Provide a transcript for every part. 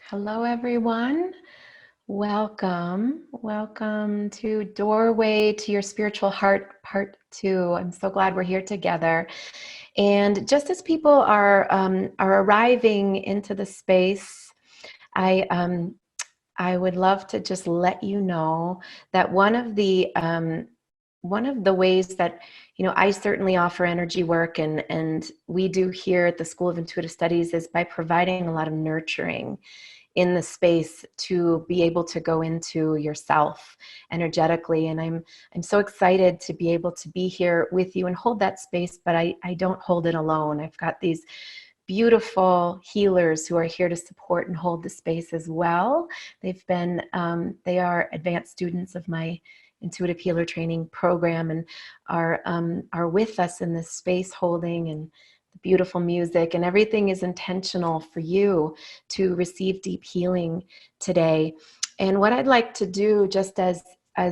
Hello, everyone. Welcome. Welcome to Doorway to Your Spiritual Heart, Part 2. I'm so glad we're here together. And just as people are arriving into the space, I would love to just let you know that one of the ways that I certainly offer energy work and we do here at the School of Intuitive Studies is by providing a lot of nurturing in the space to be able to go into yourself energetically. And I'm so excited to be able to be here with you and hold that space, but I don't hold it alone. I've got these beautiful healers who are here to support and hold the space as well. They are advanced students of my intuitive healer training program and are with us in this space holding and the beautiful music, and everything is intentional for you to receive deep healing today. And what I'd like to do, just as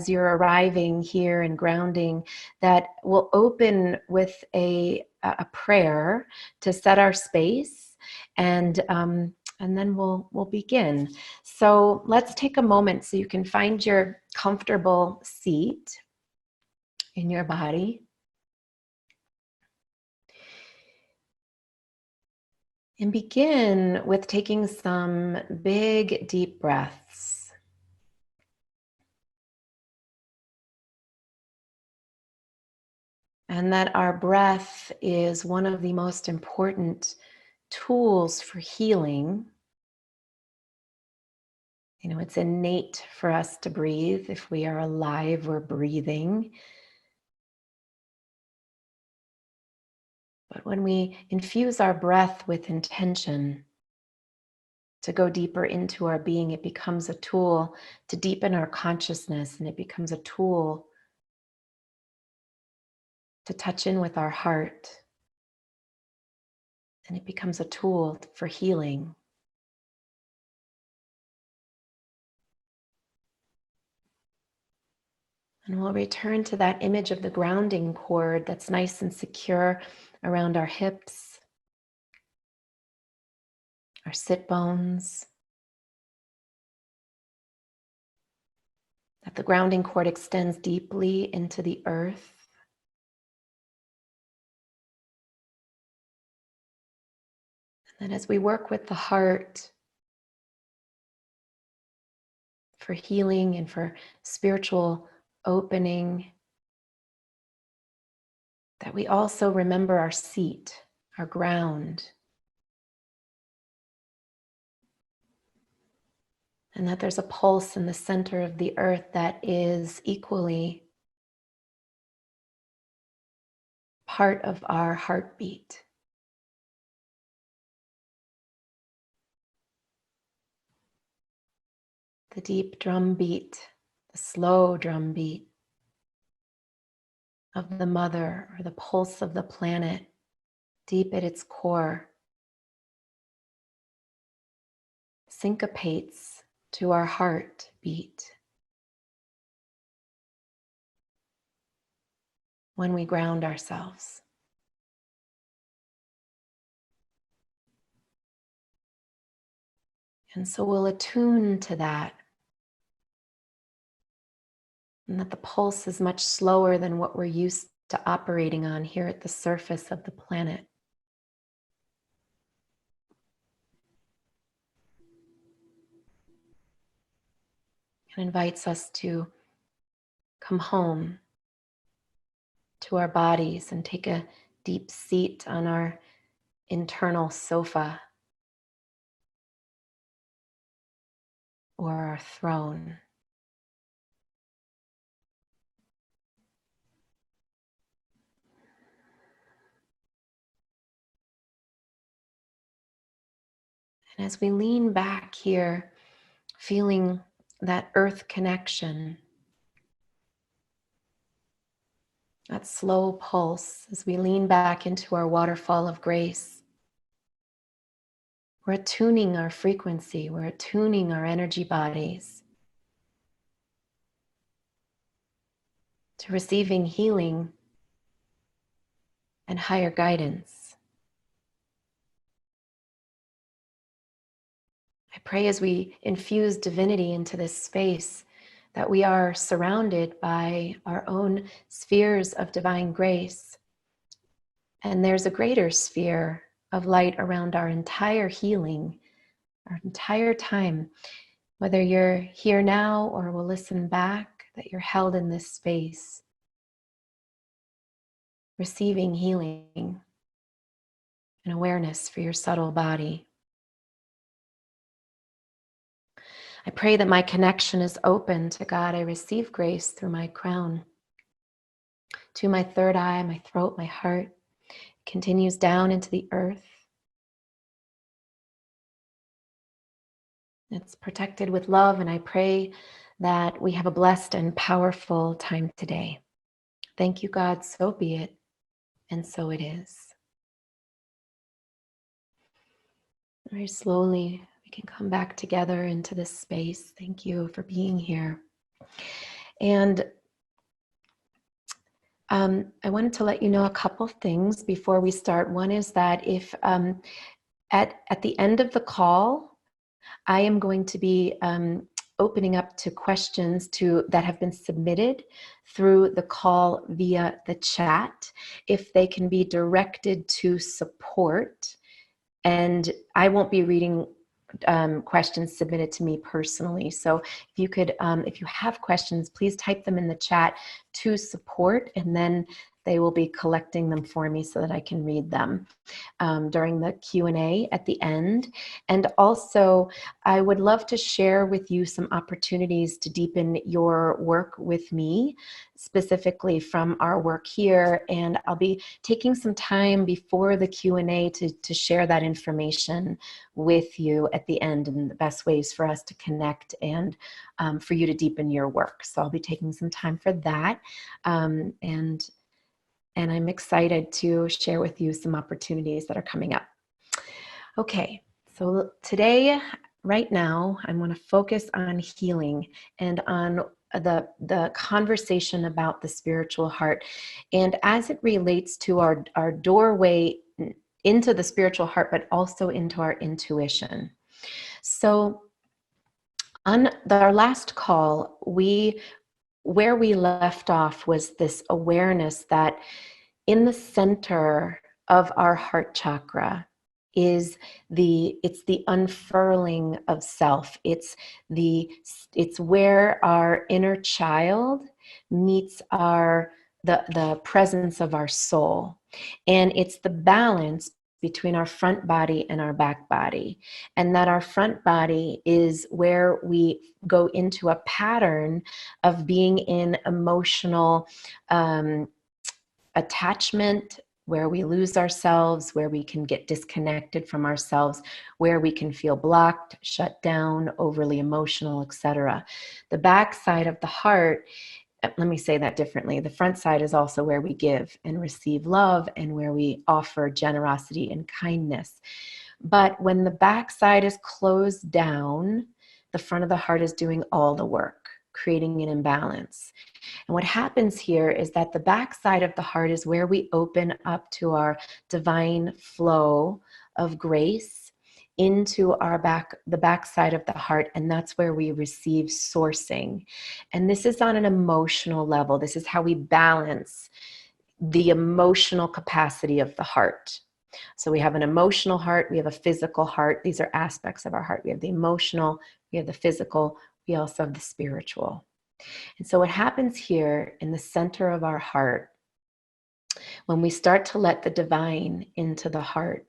you're arriving here and grounding, that we'll open with a prayer to set our space, and then we'll begin. So let's take a moment so you can find your comfortable seat in your body. And begin with taking some big, deep breaths. And that our breath is one of the most important tools for healing. It's innate for us to breathe. If we are alive, we're breathing. But when we infuse our breath with intention to go deeper into our being, it becomes a tool to deepen our consciousness, and it becomes a tool to touch in with our heart. And it becomes a tool for healing. And we'll return to that image of the grounding cord that's nice and secure around our hips, our sit bones. That the grounding cord extends deeply into the earth. And as we work with the heart for healing and for spiritual opening, that we also remember our seat, our ground. And that there's a pulse in the center of the earth that is equally part of our heartbeat. The deep drum beat, the slow drum beat of the mother, or the pulse of the planet, deep at its core, syncopates to our heartbeat when we ground ourselves. And so we'll attune to that, and that the pulse is much slower than what we're used to operating on here at the surface of the planet. It invites us to come home to our bodies and take a deep seat on our internal sofa or our throne. And as we lean back here, feeling that earth connection, that slow pulse, as we lean back into our waterfall of grace, we're attuning our frequency, we're attuning our energy bodies to receiving healing and higher guidance. I pray as we infuse divinity into this space that we are surrounded by our own spheres of divine grace. And there's a greater sphere of light around our entire healing, our entire time. Whether you're here now or will listen back, that you're held in this space, receiving healing and awareness for your subtle body. I pray that my connection is open to God. I receive grace through my crown, to my third eye, my throat, my heart. It continues down into the earth. It's protected with love, and I pray that we have a blessed and powerful time today. Thank you, God. So be it, and so it is. Very slowly, we can come back together into this space. Thank you for being here. And I wanted to let you know a couple things before we start. One is that if at the end of the call, I am going to be opening up to questions that have been submitted through the call via the chat, if they can be directed to support. And I won't be reading questions submitted to me personally. So if you could, if you have questions, please type them in the chat to support, and then they will be collecting them for me so that I can read them during the Q&A at the end. And also, I would love to share with you some opportunities to deepen your work with me, specifically from our work here. And I'll be taking some time before the Q&A to share that information with you at the end, and the best ways for us to connect and for you to deepen your work. So I'll be taking some time for that. And I'm excited to share with you some opportunities that are coming up. Okay, so today, right now, I want to focus on healing and on the conversation about the spiritual heart, and as it relates to our doorway into the spiritual heart, but also into our intuition. So on our last call, where we left off was this awareness that in the center of our heart chakra is it's the unfurling of self. It's where our inner child meets the presence of our soul. And it's the balance between our front body and our back body. And that our front body is where we go into a pattern of being in emotional attachment, where we lose ourselves, where we can get disconnected from ourselves, where we can feel blocked, shut down, overly emotional, etc. The back side of the heart, let me say that differently. The front side is also where we give and receive love, and where we offer generosity and kindness. But when the back side is closed down, the front of the heart is doing all the work, creating an imbalance. And what happens here is that the back side of the heart is where we open up to our divine flow of grace into the back side of the heart, and that's where we receive sourcing. And this is on an emotional level. This is how we balance the emotional capacity of the heart. So we have an emotional heart, we have a physical heart. These are aspects of our heart. We have the emotional, we have the physical, we also have the spiritual. And so what happens here in the center of our heart, when we start to let the divine into the heart,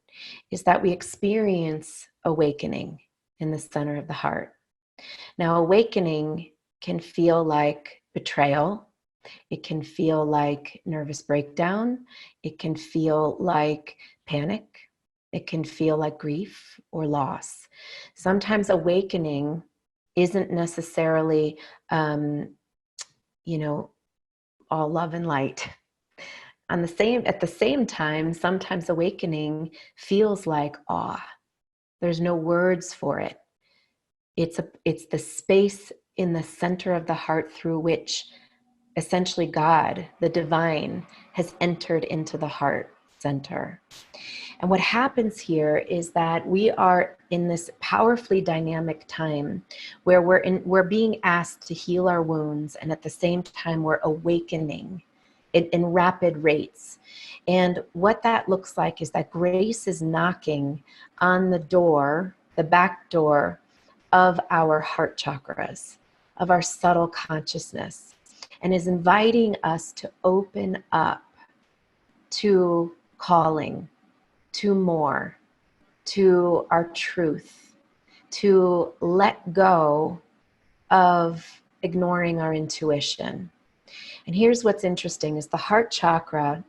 is that we experience awakening in the center of the heart. Now, awakening can feel like betrayal. It can feel like nervous breakdown. It can feel like panic. It can feel like grief or loss. Sometimes awakening isn't necessarily, all love and light. At the same time, sometimes awakening feels like awe. There's no words for it. It's the space in the center of the heart through which essentially God, the divine, has entered into the heart center. And what happens here is that we are in this powerfully dynamic time where we're being asked to heal our wounds, and at the same time we're awakening in rapid rates. And what that looks like is that grace is knocking on the door, the back door of our heart chakras, of our subtle consciousness, and is inviting us to open up to calling, to more, to our truth, to let go of ignoring our intuition. And here's what's interesting is the heart chakra,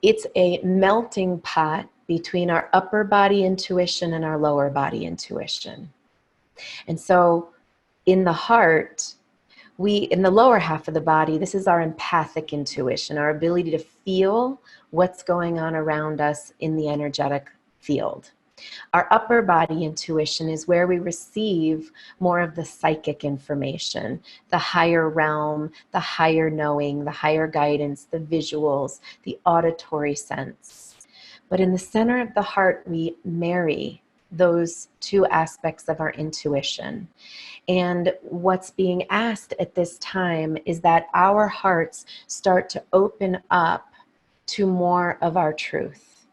it's a melting pot between our upper body intuition and our lower body intuition. And so in the heart, in the lower half of the body, this is our empathic intuition, our ability to feel what's going on around us in the energetic field. Our upper body intuition is where we receive more of the psychic information, the higher realm, the higher knowing, the higher guidance, the visuals, the auditory sense. But in the center of the heart, we marry those two aspects of our intuition. And what's being asked at this time is that our hearts start to open up to more of our truth.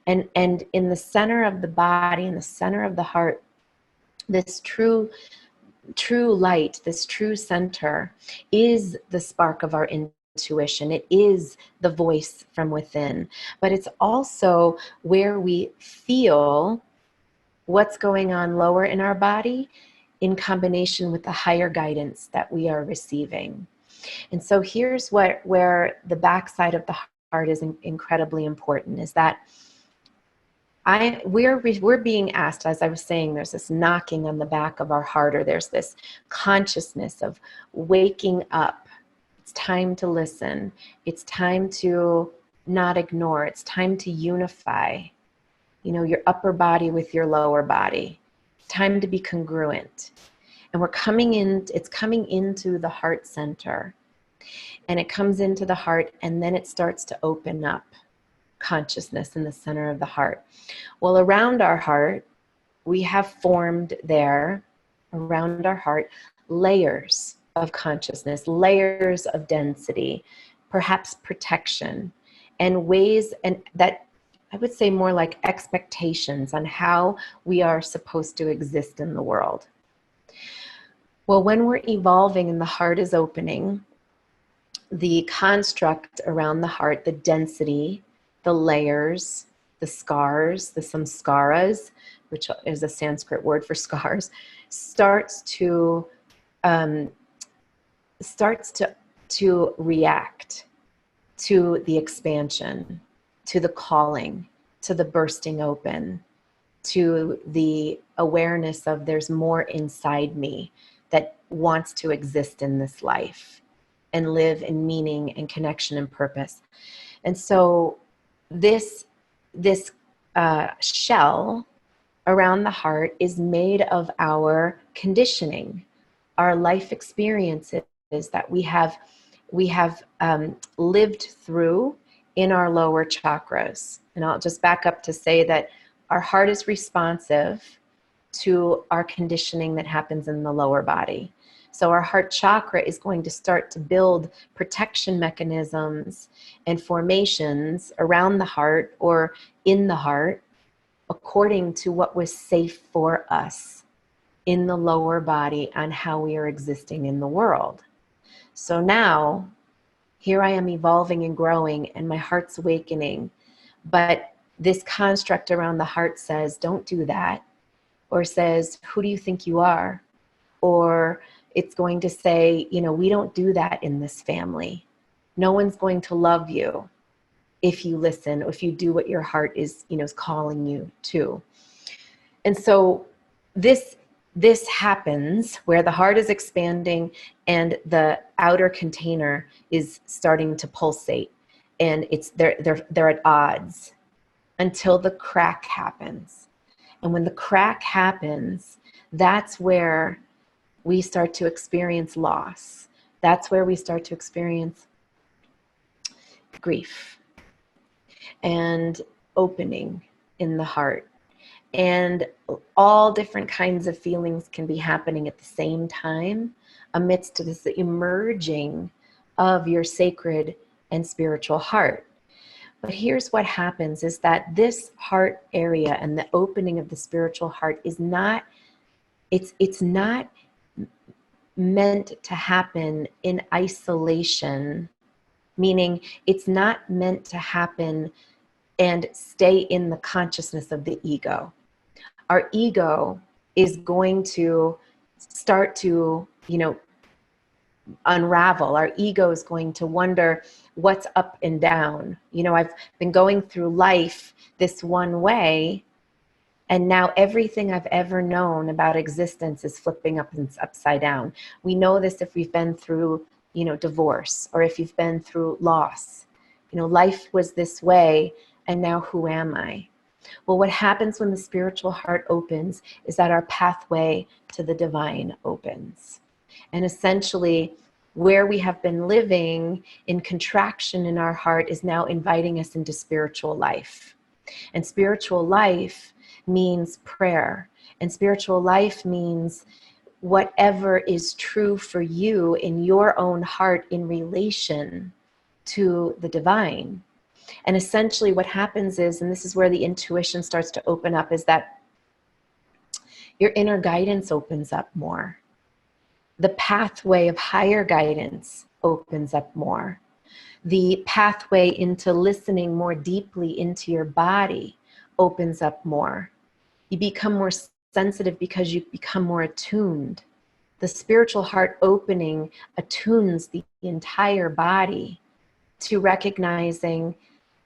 And in the center of the body, in the center of the heart, this true light, this true center is the spark of our intuition. It is the voice from within, but it's also where we feel what's going on lower in our body in combination with the higher guidance that we are receiving. And so here's where the backside of the heart is incredibly important, is that we're being asked, as I was saying, there's this knocking on the back of our heart, or there's this consciousness of waking up. It's time to listen. It's time to not ignore. It's time to unify, your upper body with your lower body. It's time to be congruent. And it's coming into the heart center. And it comes into the heart, and then it starts to open up consciousness in the center of the heart. Well, around our heart, we have formed there, around our heart, layers of consciousness, layers of density, perhaps protection, and ways, and that I would say more like expectations on how we are supposed to exist in the world. Well, when we're evolving and the heart is opening, the construct around the heart, the density, the layers, the scars, the samskaras, which is a Sanskrit word for scars, starts to react to the expansion, to the calling, to the bursting open, to the awareness of there's more inside me that wants to exist in this life and live in meaning and connection and purpose. And so this shell around the heart is made of our conditioning, our life experiences that we have lived through in our lower chakras. And I'll just back up to say that our heart is responsive to our conditioning that happens in the lower body. So our heart chakra is going to start to build protection mechanisms and formations around the heart or in the heart according to what was safe for us in the lower body on how we are existing in the world. So now, here I am evolving and growing and my heart's awakening, but this construct around the heart says, don't do that, or says, who do you think you are? Or it's going to say, we don't do that in this family. No one's going to love you if you listen, or if you do what your heart is calling you to. And so this happens where the heart is expanding and the outer container is starting to pulsate, and they're at odds until the crack happens. And when the crack happens, that's where we start to experience loss. That's where we start to experience grief and opening in the heart. And all different kinds of feelings can be happening at the same time amidst this emerging of your sacred and spiritual heart. But here's what happens is that this heart area and the opening of the spiritual heart is not, it's not meant to happen in isolation, meaning it's not meant to happen and stay in the consciousness of the ego. Our ego is going to start to, unravel. Our ego is going to wonder what's up and down. I've been going through life this one way, and now everything I've ever known about existence is flipping up and upside down. We know this if we've been through, divorce, or if you've been through loss. Life was this way, and now who am I? Well, what happens when the spiritual heart opens is that our pathway to the divine opens. And essentially, where we have been living in contraction in our heart is now inviting us into spiritual life. And spiritual life means prayer. And spiritual life means whatever is true for you in your own heart in relation to the divine. And essentially what happens is, and this is where the intuition starts to open up, is that your inner guidance opens up more. The pathway of higher guidance opens up more. The pathway into listening more deeply into your body opens up more. You become more sensitive because you become more attuned. The spiritual heart opening attunes the entire body to recognizing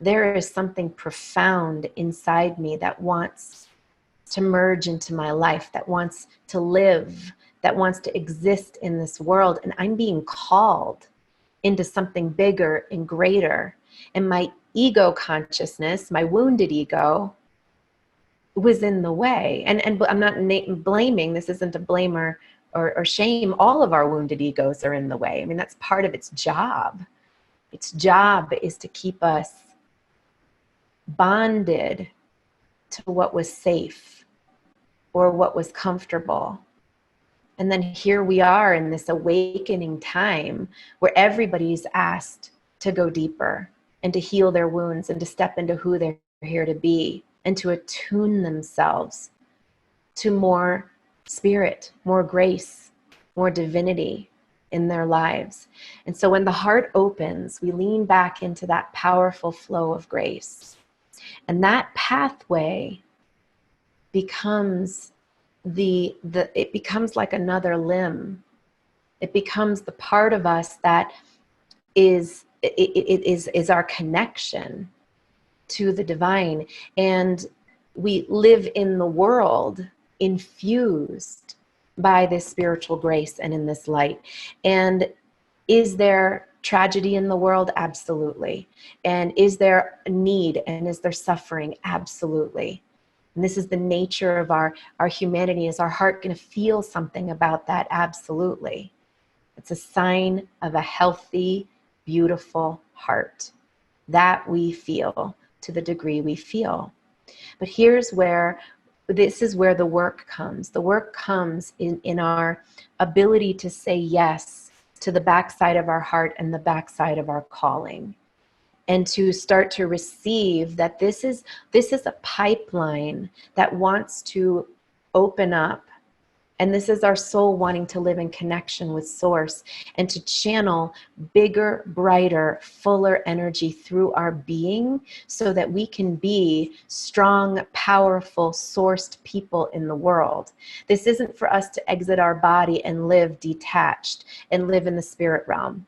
there is something profound inside me that wants to merge into my life, that wants to live, that wants to exist in this world. And I'm being called into something bigger and greater. And my ego consciousness, my wounded ego, was in the way. And I'm not blaming, this isn't a blame or shame. All of our wounded egos are in the way. I mean, that's part of its job. Its job is to keep us bonded to what was safe or what was comfortable. And then here we are in this awakening time where everybody's asked to go deeper and to heal their wounds and to step into who they're here to be and to attune themselves to more spirit, more grace, more divinity in their lives. And so when the heart opens, we lean back into that powerful flow of grace. And that pathway becomes it becomes like another limb. It becomes the part of us that is our connection to the divine. And we live in the world infused by this spiritual grace and in this light. And is there tragedy in the world? Absolutely. And is there need and is there suffering? Absolutely. And this is the nature of our humanity. Is our heart going to feel something about that? Absolutely. It's a sign of a healthy, beautiful heart that we feel to the degree we feel. But this is where the work comes. The work comes in our ability to say yes to the backside of our heart and the backside of our calling. And to start to receive that this is a pipeline that wants to open up. And this is our soul wanting to live in connection with Source and to channel bigger, brighter, fuller energy through our being so that we can be strong, powerful, sourced people in the world. This isn't for us to exit our body and live detached and live in the spirit realm.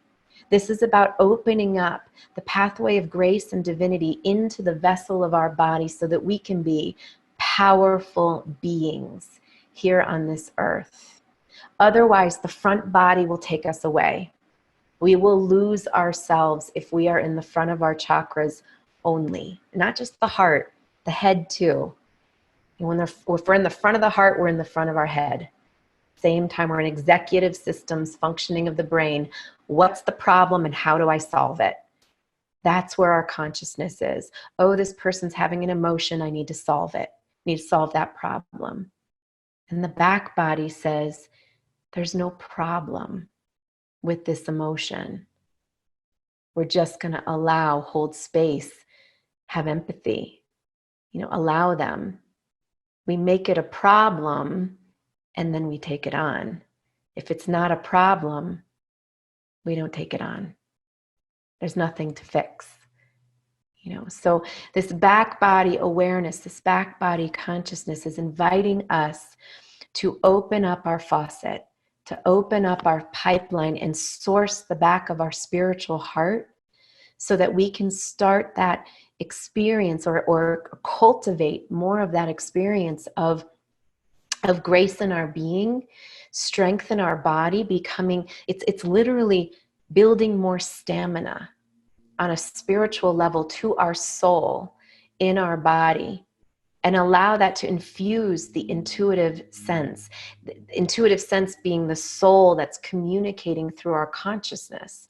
This is about opening up the pathway of grace and divinity into the vessel of our body so that we can be powerful beings here on this earth. Otherwise, the front body will take us away. We will lose ourselves if we are in the front of our chakras only, not just the heart, the head too. And if we're in the front of the heart, we're in the front of our head. Same time, we're in executive systems, functioning of the brain. What's the problem and how do I solve it? That's where our consciousness is. Oh, this person's having an emotion. I need to solve it. need to solve that problem. And the back body says, there's no problem with this emotion. We're just going to hold space, have empathy, allow them. We make it a problem and then we take it on. If it's not a problem, we don't take it on. There's nothing to fix. So this back body awareness, this back body consciousness is inviting us to open up our faucet, to open up our pipeline and source the back of our spiritual heart so that we can start that experience or cultivate more of that experience of grace in our being, strength in our body, becoming, it's literally building more stamina on a spiritual level to our soul in our body, and allow that to infuse the intuitive sense. The intuitive sense being the soul that's communicating through our consciousness.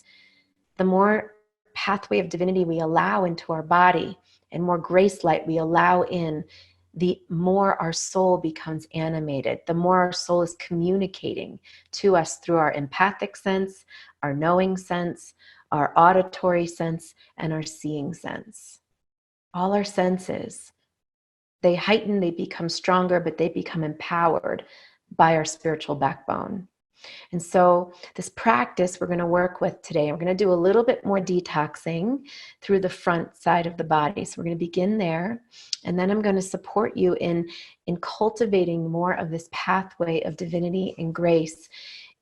The more pathway of divinity we allow into our body and more grace light we allow in, the more our soul becomes animated, the more our soul is communicating to us through our empathic sense, our knowing sense, our auditory sense, and our seeing sense. All our senses, they heighten, they become stronger, but they become empowered by our spiritual backbone. And so this practice we're going to work with today, we're going to do a little bit more detoxing through the front side of the body. So we're going to begin there. And then I'm going to support you in cultivating more of this pathway of divinity and grace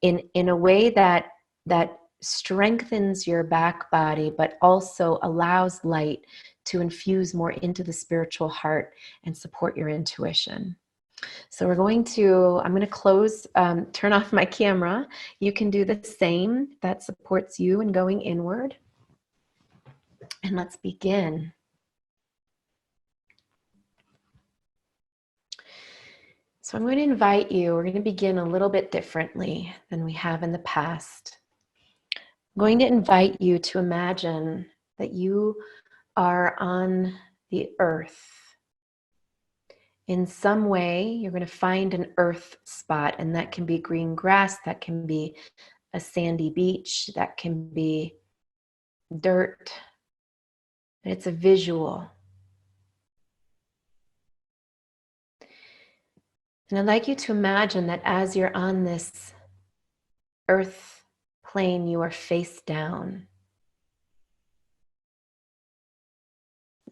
in a way that strengthens your back body, but also allows light to infuse more into the spiritual heart and support your intuition. So I'm going to close, turn off my camera. You can do the same. That supports you in going inward. And let's begin. So I'm going to invite you, we're going to begin a little bit differently than we have in the past. I'm going to invite you to imagine that you are on the earth. In some way, you're going to find an earth spot, and that can be green grass, that can be a sandy beach, that can be dirt. It's a visual. And I'd like you to imagine that as you're on this earth plane, you are face down.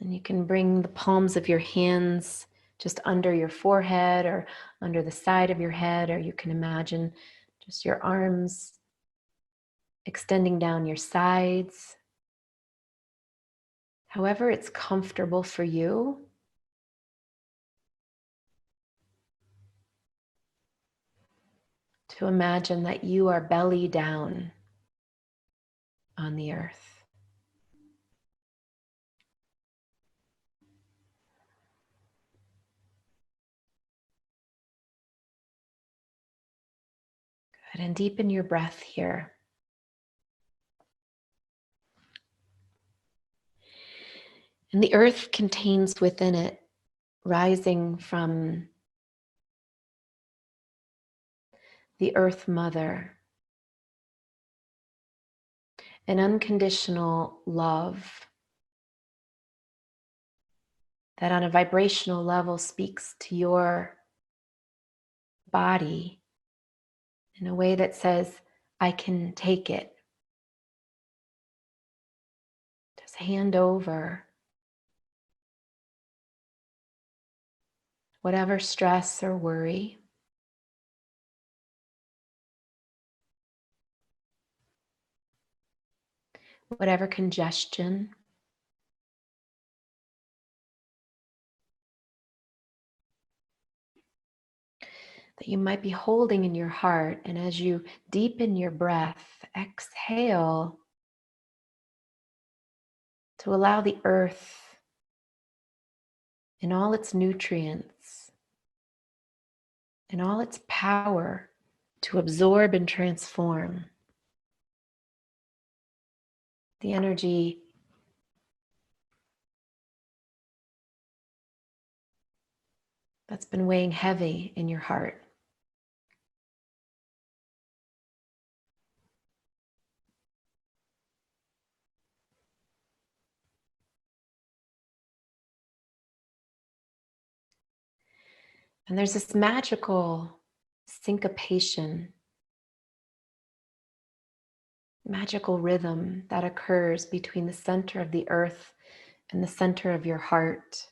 And you can bring the palms of your hands just under your forehead or under the side of your head, or you can imagine just your arms extending down your sides. However it's comfortable for you. To imagine that you are belly down on the earth. Good, and deepen your breath here. And the earth contains within it, rising from the Earth Mother, an unconditional love that on a vibrational level speaks to your body in a way that says, I can take it. Just hand over whatever stress or worry. Whatever congestion. That you might be holding in your heart. And as you deepen your breath, exhale to allow the earth in all its nutrients, in all its power to absorb and transform. The energy that's been weighing heavy in your heart. And there's this magical syncopation, magical rhythm that occurs between the center of the earth and the center of your heart.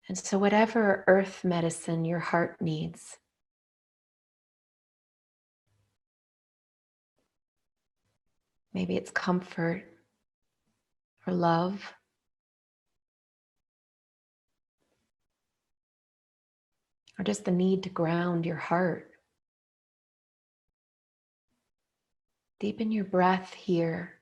And so, whatever earth medicine your heart needs, maybe it's comfort or love, or just the need to ground your heart. Deepen your breath here.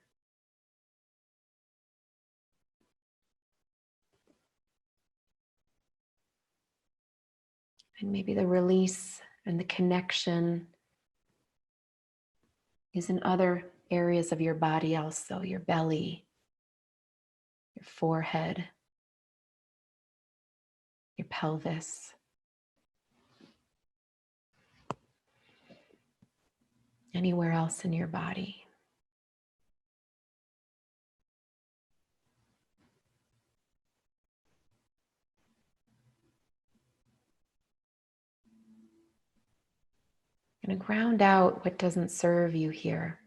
And maybe the release and the connection is in other areas of your body also, your belly, your forehead, your pelvis, anywhere else in your body. Going to ground out what doesn't serve you here.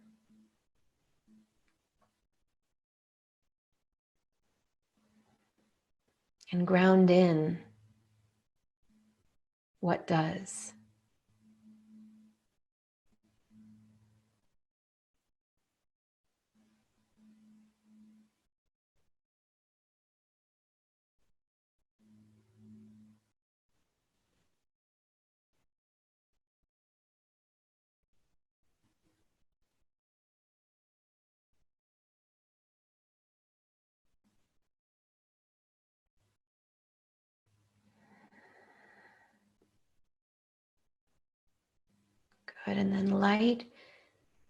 And ground in what does. Good. And then light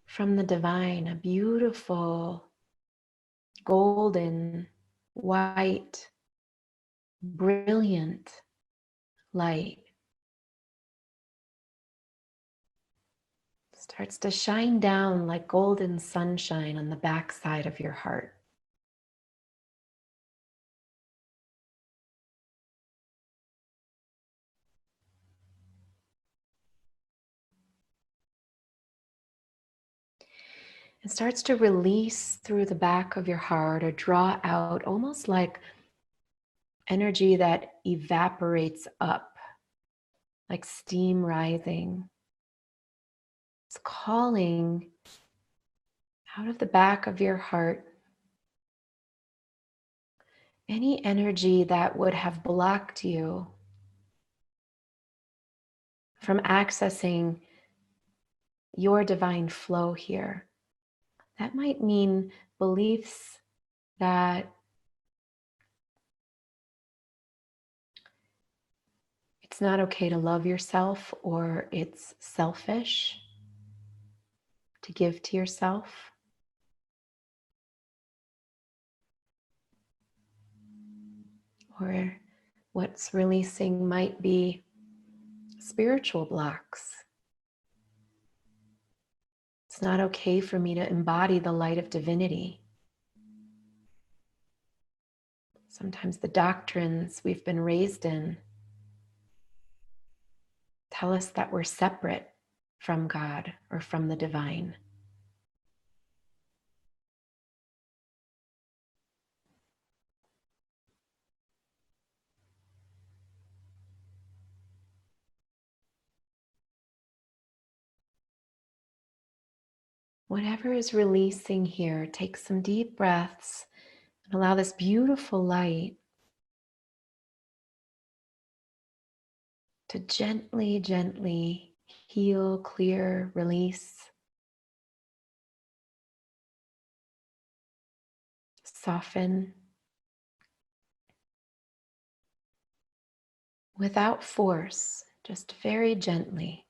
from the divine, a beautiful golden, white, brilliant light starts to shine down like golden sunshine on the backside of your heart. It starts to release through the back of your heart or draw out almost like energy that evaporates up, like steam rising. It's calling out of the back of your heart any energy that would have blocked you from accessing your divine flow here. That might mean beliefs that it's not okay to love yourself, or it's selfish to give to yourself. Or what's releasing might be spiritual blocks. It's not okay for me to embody the light of divinity. Sometimes the doctrines we've been raised in tell us that we're separate from God or from the divine. Whatever is releasing here, take some deep breaths and allow this beautiful light to gently, gently heal, clear, release, soften without force, just very gently.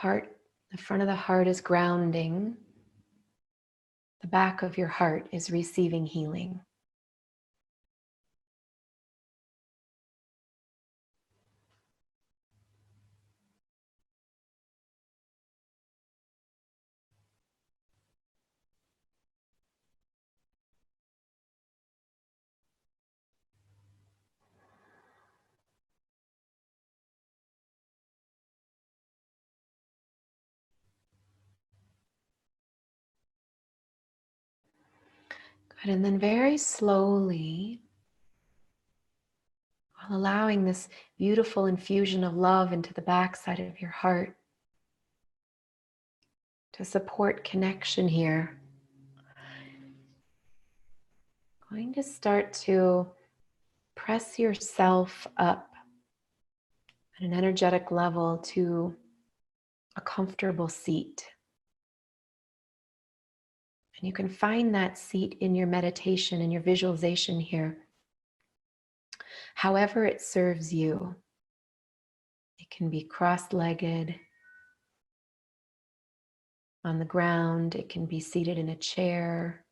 heart, the front of the heart is grounding. The back of your heart is receiving healing. Good. And then very slowly, while allowing this beautiful infusion of love into the backside of your heart to support connection here, going to start to press yourself up at an energetic level to a comfortable seat. And you can find that seat in your meditation and your visualization here, however it serves you. It can be cross-legged on the ground. It can be seated in a chair.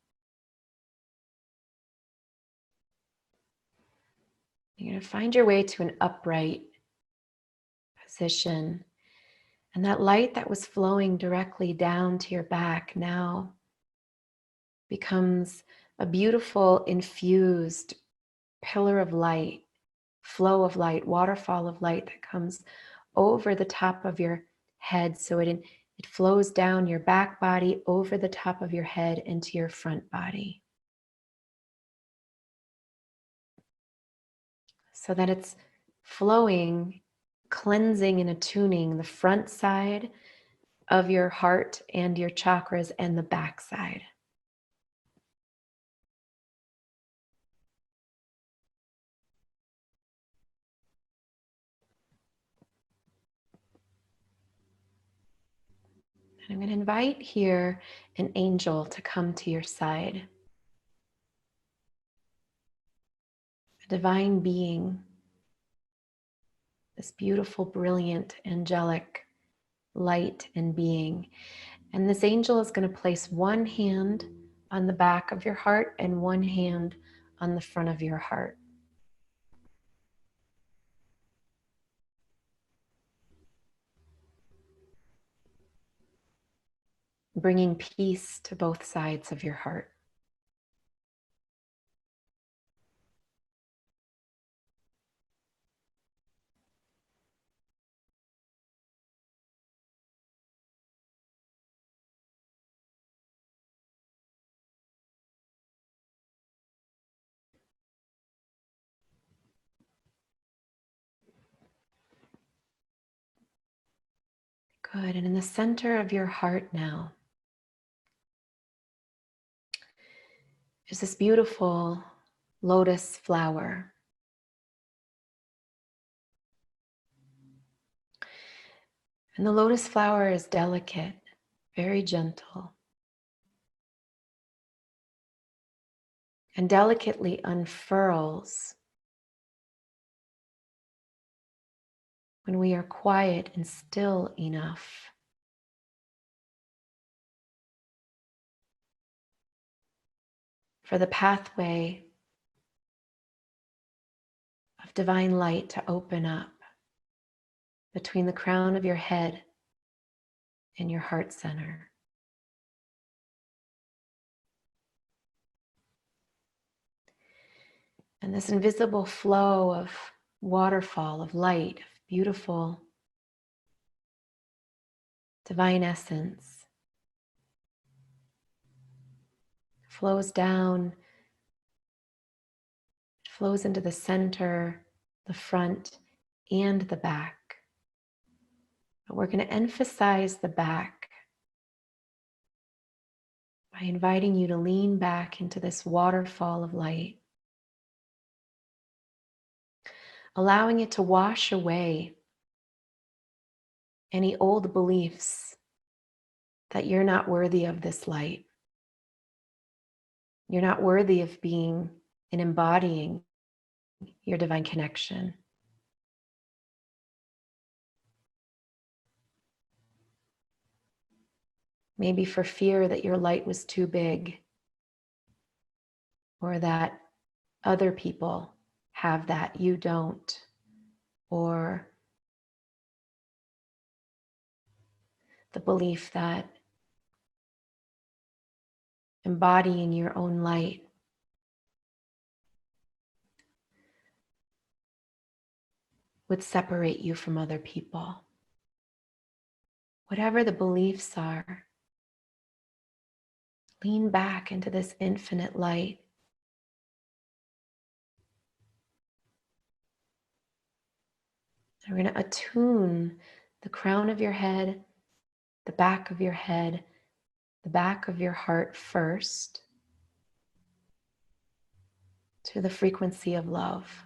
You're going to find your way to an upright position. And that light that was flowing directly down to your back now becomes a beautiful infused pillar of light, flow of light, waterfall of light that comes over the top of your head. So it flows down your back body, over the top of your head, into your front body. So that it's flowing, cleansing and attuning the front side of your heart and your chakras and the back side. And I'm going to invite here an angel to come to your side. A divine being, this beautiful, brilliant, angelic light and being. And this angel is going to place one hand on the back of your heart and one hand on the front of your heart. Bringing peace to both sides of your heart. Good. And in the center of your heart now is this beautiful lotus flower. And the lotus flower is delicate, very gentle, and delicately unfurls when we are quiet and still enough. For the pathway of divine light to open up between the crown of your head and your heart center. And this invisible flow of waterfall of light, of beautiful divine essence, flows down, flows into the center, the front, and the back. But we're going to emphasize the back by inviting you to lean back into this waterfall of light, allowing it to wash away any old beliefs that you're not worthy of this light. You're not worthy of being and embodying your divine connection. maybe for fear that your light was too big, or that other people have that, you don't, or the belief that embodying your own light would separate you from other people. Whatever the beliefs are, lean back into this infinite light. And we're going to attune the crown of your head, the back of your head, the back of your heart first to the frequency of love.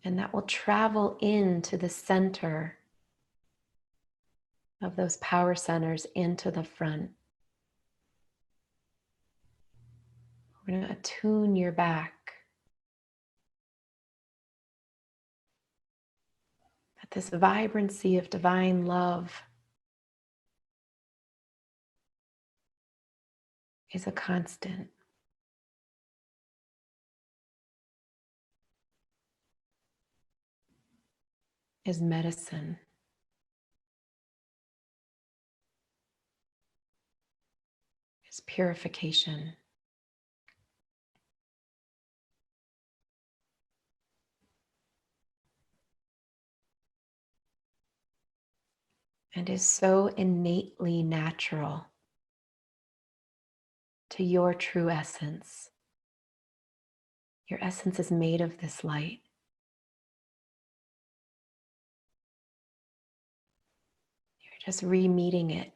And that will travel into the center of those power centers into the front. We're going to attune your back. That this vibrancy of divine love is a constant. Is medicine. Is purification. And is so innately natural to your true essence. Your essence is made of this light. You're just re-meeting it.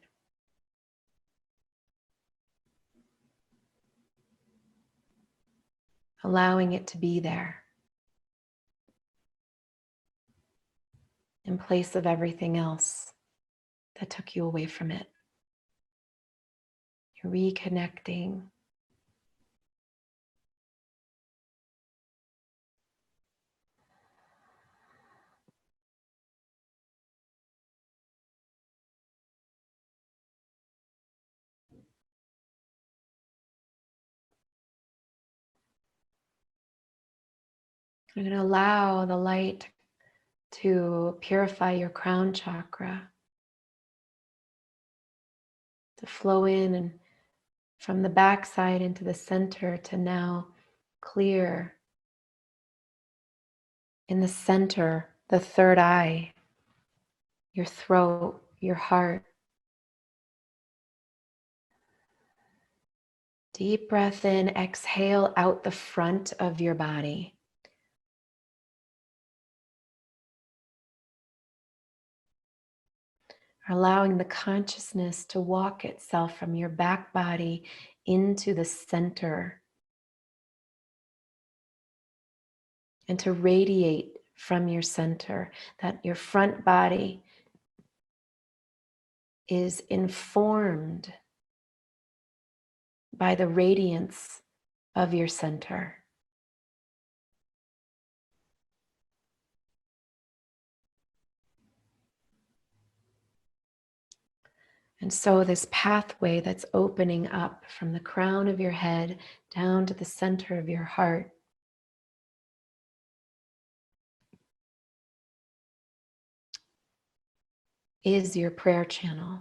Allowing it to be there in place of everything else that took you away from it. You're reconnecting. You're going to allow the light to purify your crown chakra, to flow in and from the backside into the center to now clear in the center, the third eye, your throat, your heart. Deep breath in, exhale out the front of your body. Allowing the consciousness to walk itself from your back body into the center and to radiate from your center, that your front body is informed by the radiance of your center. And so this pathway that's opening up from the crown of your head down to the center of your heart is your prayer channel.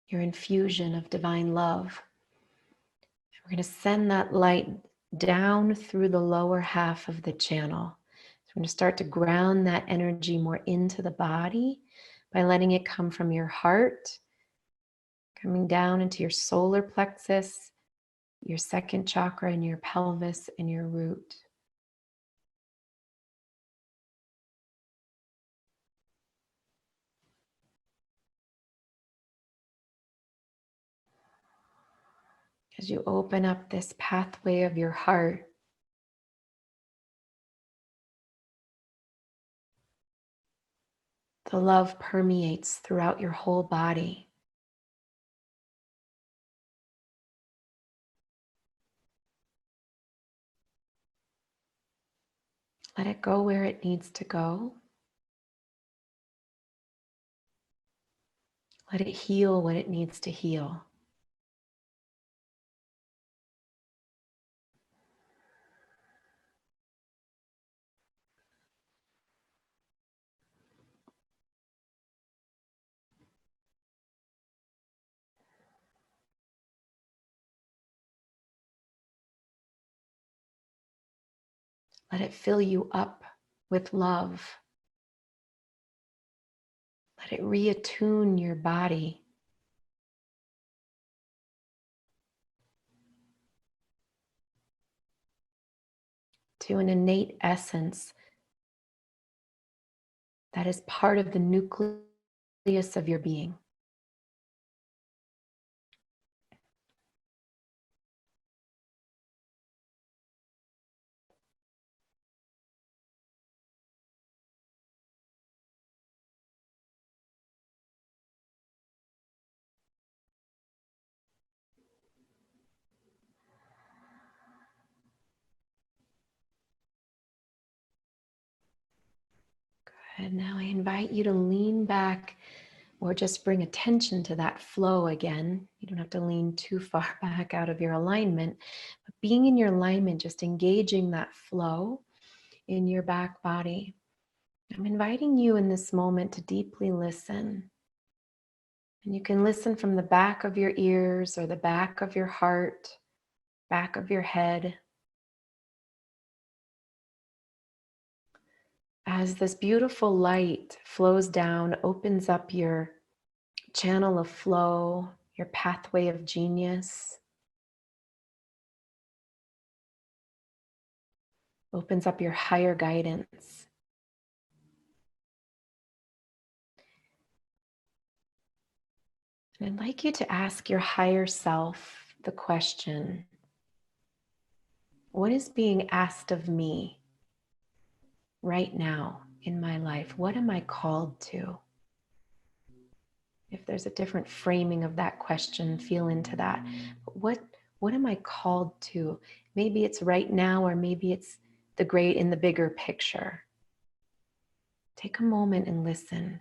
Your infusion of divine love. We're going to send that light down through the lower half of the channel. So we're going to start to ground that energy more into the body by letting it come from your heart, coming down into your solar plexus, your second chakra, and your pelvis and your root. As you open up this pathway of your heart, the love permeates throughout your whole body. Let it go where it needs to go. Let it heal what it needs to heal. Let it fill you up with love. Let it reattune your body to an innate essence that is part of the nucleus of your being. Good. Now I invite you to lean back or just bring attention to that flow again. You don't have to lean too far back out of your alignment, but being in your alignment, just engaging that flow in your back body. I'm inviting you in this moment to deeply listen. And you can listen from the back of your ears or the back of your heart, back of your head. As this beautiful light flows down, opens up your channel of flow, your pathway of genius, opens up your higher guidance. And I'd like you to ask your higher self the question, what is being asked of me right now in my life? What am I called to? If there's a different framing of that question, feel into that. What am I called to? Maybe it's right now, or maybe it's the great in the bigger picture. Take a moment and listen.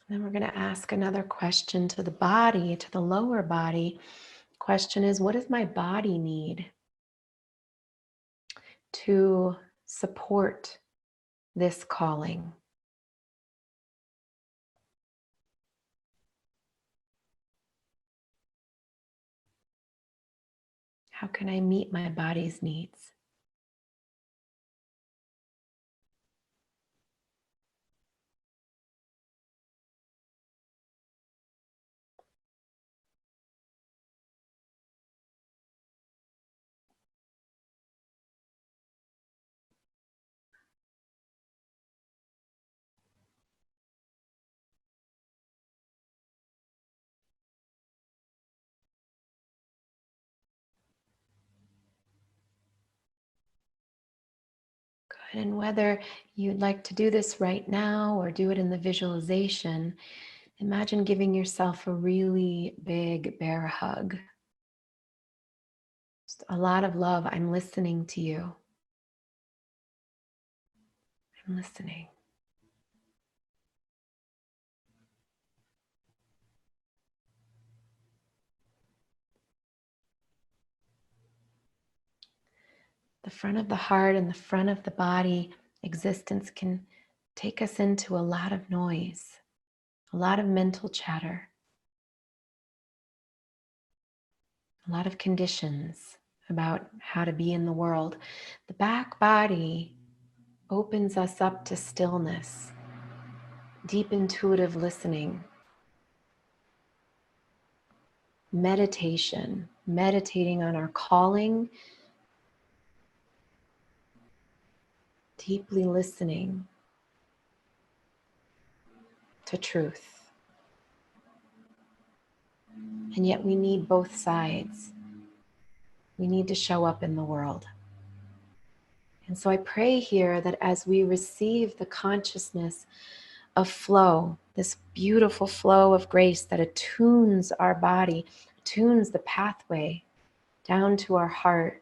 Then we're going to ask another question to the body, to the lower body. The question is, what does my body need to support this calling? How can I meet my body's needs? Good. And whether you'd like to do this right now or do it in the visualization, imagine giving yourself a really big bear hug. Just a lot of love. I'm listening to you. I'm listening. The front of the heart and the front of the body existence can take us into a lot of noise, a lot of mental chatter, a lot of conditions about how to be in the world. The back body opens us up to stillness, deep intuitive listening, meditation, meditating on our calling, deeply listening to truth. And yet we need both sides. We need to show up in the world. And so I pray here that as we receive the consciousness of flow, this beautiful flow of grace that attunes our body, attunes the pathway down to our heart,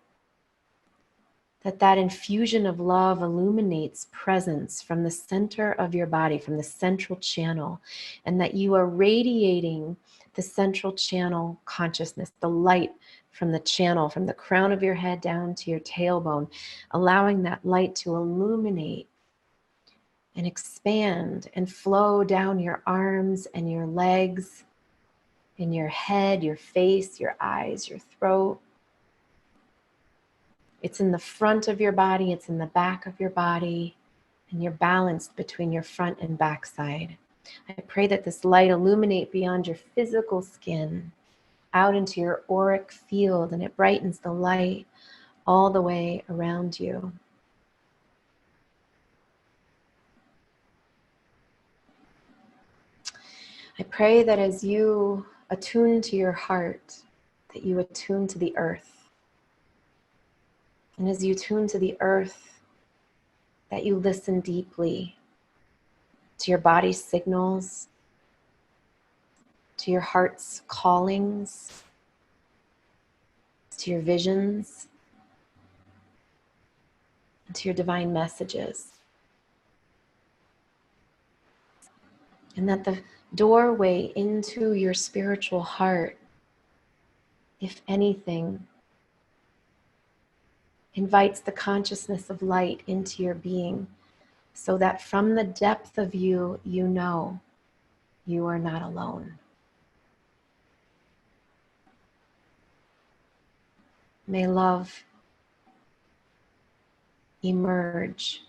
that infusion of love illuminates presence from the center of your body, from the central channel, and that you are radiating the central channel consciousness, the light from the channel, from the crown of your head down to your tailbone, allowing that light to illuminate and expand and flow down your arms and your legs, in your head, your face, your eyes, your throat. It's in the front of your body, it's in the back of your body, and you're balanced between your front and back side. I pray that this light illuminate beyond your physical skin, out into your auric field, and it brightens the light all the way around you. I pray that as you attune to your heart, that you attune to the earth. And as you tune to the earth, that you listen deeply to your body's signals, to your heart's callings, to your visions, and to your divine messages. And that the doorway into your spiritual heart, if anything, invites the consciousness of light into your being, so that from the depth of you, you know you are not alone. May love emerge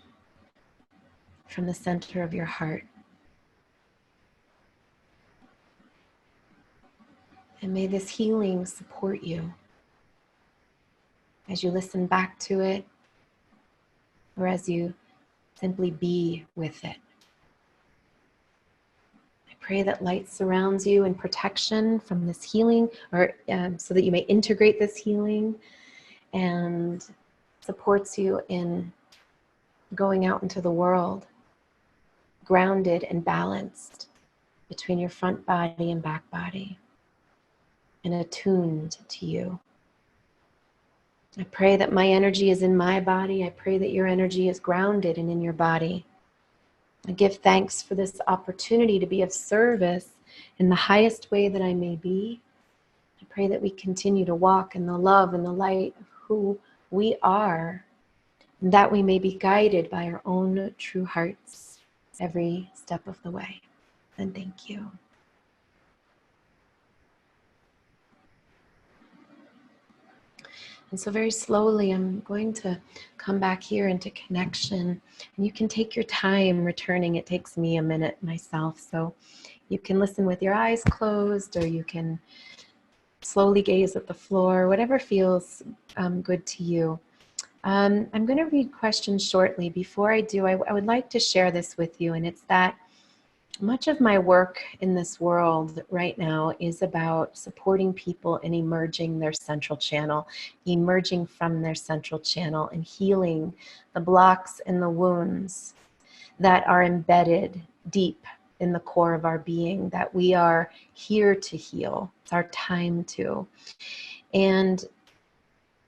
from the center of your heart. And may this healing support you as you listen back to it, or as you simply be with it. I pray that light surrounds you in protection from this healing, or so that you may integrate this healing, and supports you in going out into the world, grounded and balanced between your front body and back body, and attuned to you. I pray that my energy is in my body. I pray that your energy is grounded and in your body. I give thanks for this opportunity to be of service in the highest way that I may be. I pray that we continue to walk in the love and the light of who we are, and that we may be guided by our own true hearts every step of the way. And thank you. And so very slowly, I'm going to come back here into connection. And you can take your time returning. It takes me a minute myself. So you can listen with your eyes closed, or you can slowly gaze at the floor, whatever feels good to you. I'm going to read questions shortly. Before I do, I would like to share this with you. And it's that much of my work in this world right now is about supporting people in emerging their central channel, emerging from their central channel, and healing the blocks and the wounds that are embedded deep in the core of our being, that we are here to heal. It's our time to. And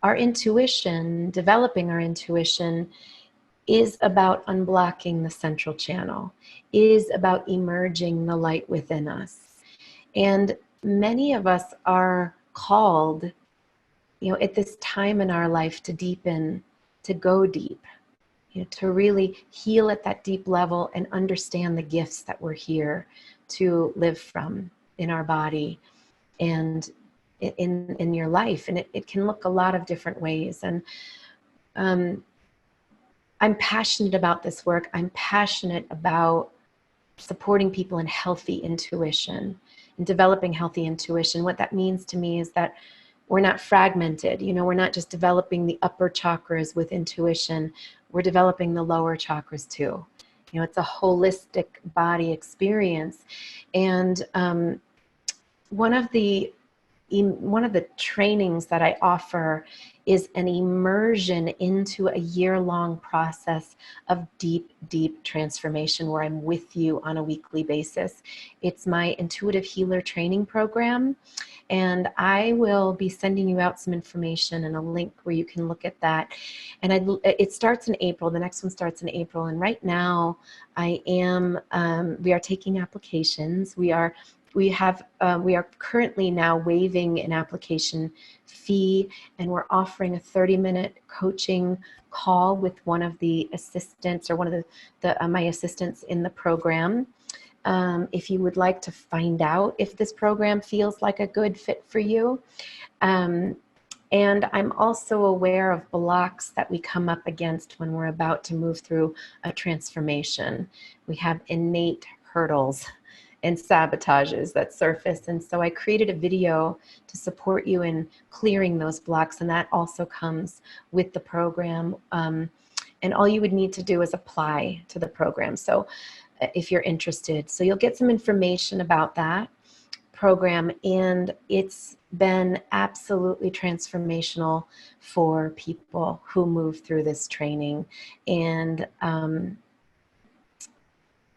our intuition, developing our intuition, is about unblocking the central channel, is about emerging the light within us. And many of us are called, at this time in our life to deepen, to go deep, to really heal at that deep level and understand the gifts that we're here to live from in our body and in your life. And it can look a lot of different ways. And I'm passionate about this work. I'm passionate about supporting people in healthy intuition and developing healthy intuition. What that means to me is that we're not fragmented. We're not just developing the upper chakras with intuition. We're developing the lower chakras too. it's a holistic body experience. And one of the trainings that I offer is an immersion into a year-long process of deep, deep transformation where I'm with you on a weekly basis. It's my Intuitive Healer Training Program, and I will be sending you out some information and a link where you can look at that. And it starts in April. The next one starts in April. And right now, we are taking applications. We are currently now waiving an application fee, and we're offering a 30-minute coaching call with one of the assistants, or one of my assistants in the program. If you would like to find out if this program feels like a good fit for you. And I'm also aware of blocks that we come up against when we're about to move through a transformation. We have innate hurdles and sabotages that surface. And so I created a video to support you in clearing those blocks. And that also comes with the program. And all you would need to do is apply to the program. So if you're interested, so you'll get some information about that program. And it's been absolutely transformational for people who move through this training. And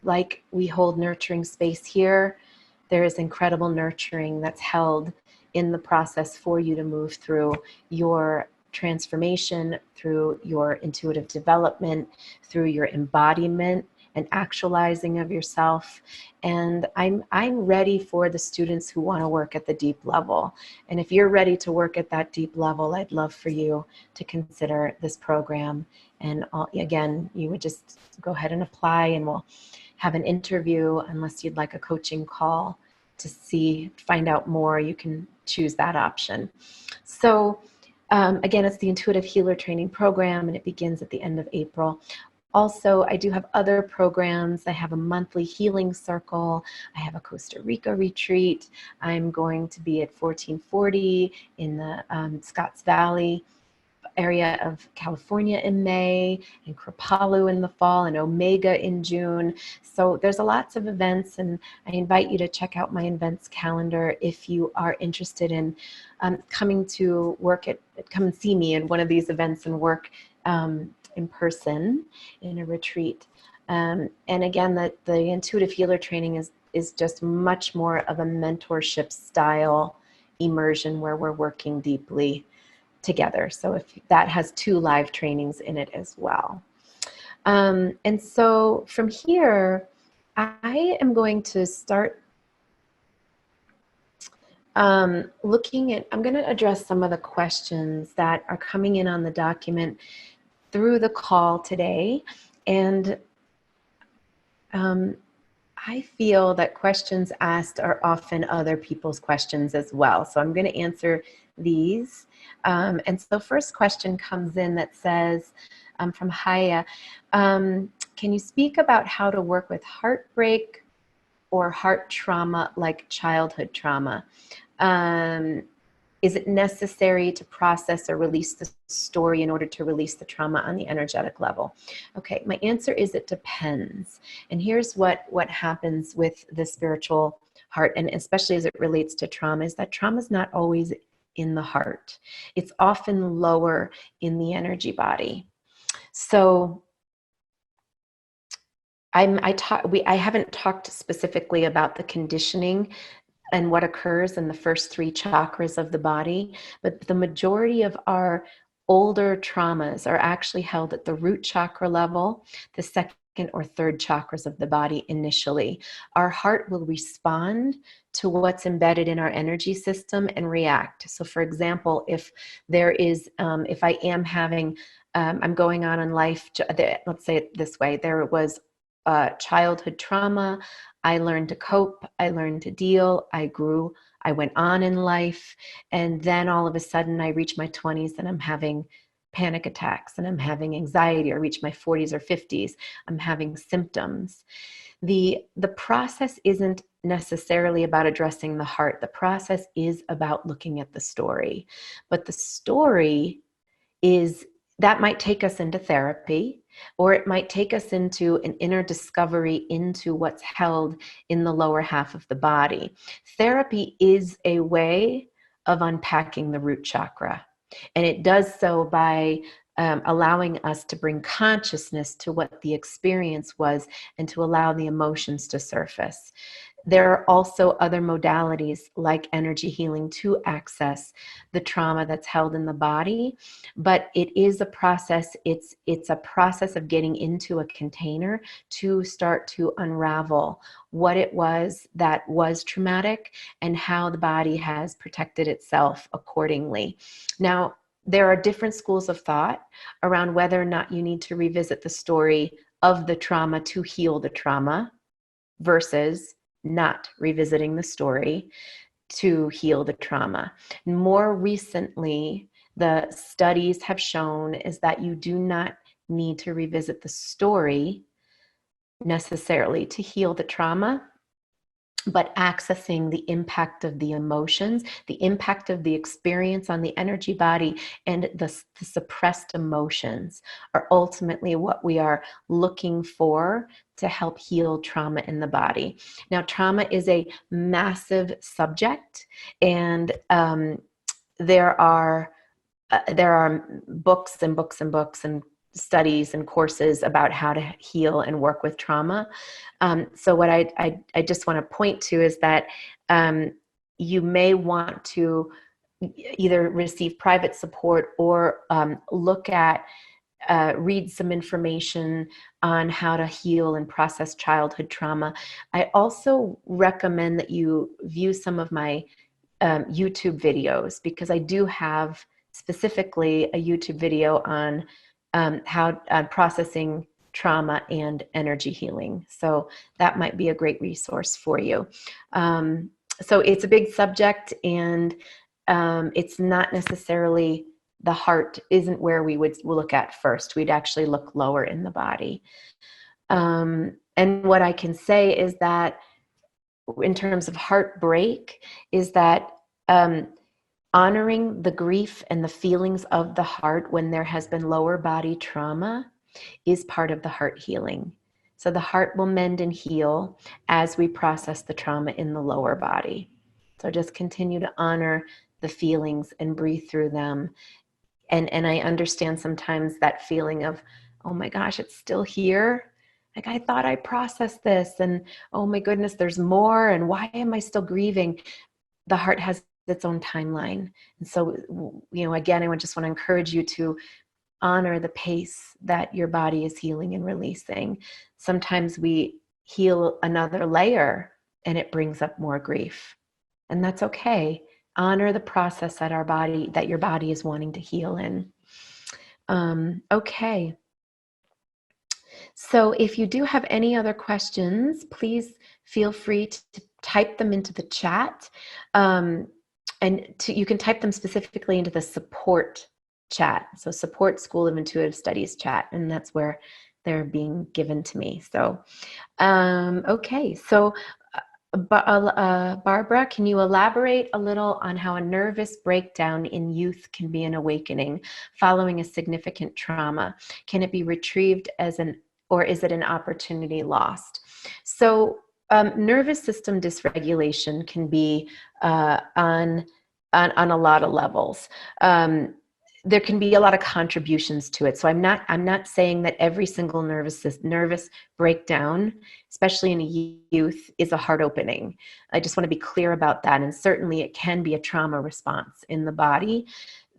like we hold nurturing space here, there is incredible nurturing that's held in the process for you to move through your transformation, through your intuitive development, through your embodiment and actualizing of yourself. And I'm ready for the students who want to work at the deep level. And if you're ready to work at that deep level, I'd love for you to consider this program. And again, you would just go ahead and apply, and we'll have an interview. Unless you'd like a coaching call to find out more, you can choose that option. So again, it's the Intuitive Healer Training Program, and it begins at the end of April. Also, I do have other programs. I have a monthly healing circle. I have a Costa Rica retreat. I'm going to be at 1440 in the Scotts Valley area of California in May, and Kripalu in the fall, and Omega in June. So there's lots of events, and I invite you to check out my events calendar if you are interested in coming to come and see me in one of these events and work in person in a retreat. And again, the Intuitive Healer Training is just much more of a mentorship style immersion where we're working deeply together. So if that has 2 live trainings in it as well. And so from here, I am going to start I'm going to address some of the questions that are coming in on the document through the call today. And I feel that questions asked are often other people's questions as well. So I'm going to answer these. And so first question comes in that says, from Haya, can you speak about how to work with heartbreak or heart trauma like childhood trauma? Is it necessary to process or release the story in order to release the trauma on the energetic level? Okay, my answer is it depends. And here's what happens with the spiritual heart, and especially as it relates to trauma, is that trauma is not always in the heart. It's often lower in the energy body. So I haven't talked specifically about the conditioning and what occurs in the first 3 chakras of the body, but the majority of our older traumas are actually held at the root chakra level, the second or third chakras of the body initially. Our heart will respond to what's embedded in our energy system and react. So for example, if there is, if I am having, I'm going on in life, let's say it this way, there was childhood trauma, I learned to cope, I learned to deal, I grew, I went on in life, and then all of a sudden I reach my 20s and I'm having panic attacks and I'm having anxiety, or reach my 40s or 50s, I'm having symptoms. The process isn't necessarily about addressing the heart. The process is about looking at the story. But the story is that might take us into therapy, or it might take us into an inner discovery into what's held in the lower half of the body. Therapy is a way of unpacking the root chakra, and it does so by allowing us to bring consciousness to what the experience was and to allow the emotions to surface. There are also other modalities like energy healing to access the trauma that's held in the body, but it is a process. It's a process of getting into a container to start to unravel what it was that was traumatic and how the body has protected itself accordingly. Now, there are different schools of thought around whether or not you need to revisit the story of the trauma to heal the trauma versus not revisiting the story to heal the trauma. More recently, the studies have shown is that you do not need to revisit the story necessarily to heal the trauma, but accessing the impact of the emotions, the impact of the experience on the energy body, and the suppressed emotions are ultimately what we are looking for to help heal trauma in the body. Now, trauma is a massive subject, and there are books and books and books and studies and courses about how to heal and work with trauma. So what I just want to point to is that you may want to either receive private support or read some information on how to heal and process childhood trauma. I also recommend that you view some of my YouTube videos, because I do have specifically a YouTube video on how processing trauma and energy healing. So that might be a great resource for you. So it's a big subject, and it's not necessarily, the heart isn't where we'll look at first. We'd actually look lower in the body. And what I can say is that in terms of heartbreak is that honoring the grief and the feelings of the heart when there has been lower body trauma is part of the heart healing. So the heart will mend and heal as we process the trauma in the lower body. So just continue to honor the feelings and breathe through them. And I understand sometimes that feeling of, oh my gosh, it's still here. Like, I thought I processed this, and oh my goodness, there's more, and why am I still grieving? The heart has its own timeline. And so, again, I just want to encourage you to honor the pace that your body is healing and releasing. Sometimes we heal another layer and it brings up more grief, and that's okay. Honor the process that your body is wanting to heal in. Okay. So if you do have any other questions, please feel free to type them into the chat. You can type them specifically into the support chat. So support School of Intuitive Studies chat, and that's where they're being given to me. So, okay. So Barbara, can you elaborate a little on how a nervous breakdown in youth can be an awakening following a significant trauma? Can it be retrieved or is it an opportunity lost? So nervous system dysregulation can be on a lot of levels. There can be a lot of contributions to it. So I'm not saying that every single nervous breakdown, especially in a youth, is a heart opening. I just want to be clear about that. And certainly it can be a trauma response in the body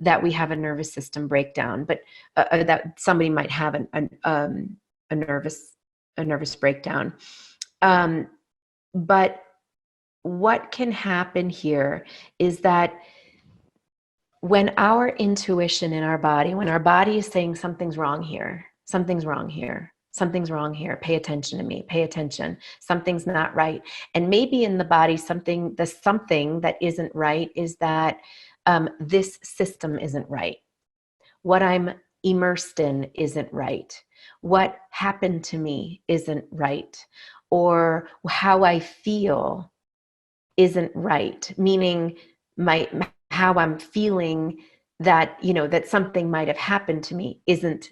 that we have a nervous system breakdown, but that somebody might have a nervous breakdown. But what can happen here is that when our intuition in our body, when our body is saying something's wrong here, something's wrong here, something's wrong here, pay attention to me, pay attention, something's not right. And maybe in the body, the something that isn't right is that this system isn't right. What I'm immersed in isn't right. What happened to me isn't right. Or how I feel isn't right, meaning how I'm feeling that, you know, that something might have happened to me isn't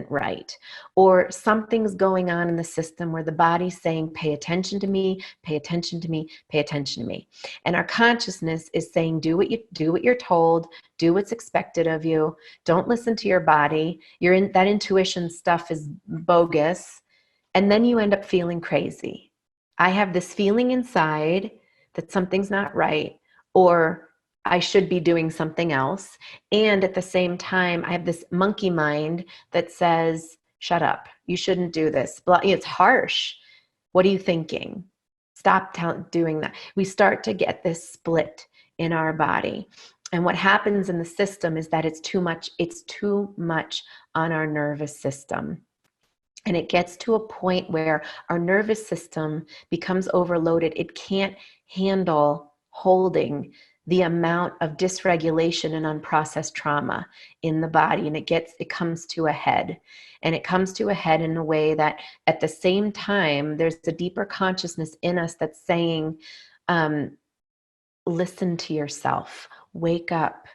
right, or something's going on in the system where the body's saying, pay attention to me, pay attention to me, pay attention to me. And our consciousness is saying, do what you're told, do what's expected of you, don't listen to your body. That intuition stuff is bogus. And then you end up feeling crazy. I have this feeling inside that something's not right, or I should be doing something else. And at the same time, I have this monkey mind that says, shut up, you shouldn't do this. It's harsh. What are you thinking? Stop doing that. We start to get this split in our body. And what happens in the system is that it's too much on our nervous system. And it gets to a point where our nervous system becomes overloaded. It can't handle holding the amount of dysregulation and unprocessed trauma in the body. And it comes to a head. And it comes to a head in a way that at the same time, there's a deeper consciousness in us that's saying, listen to yourself, wake up.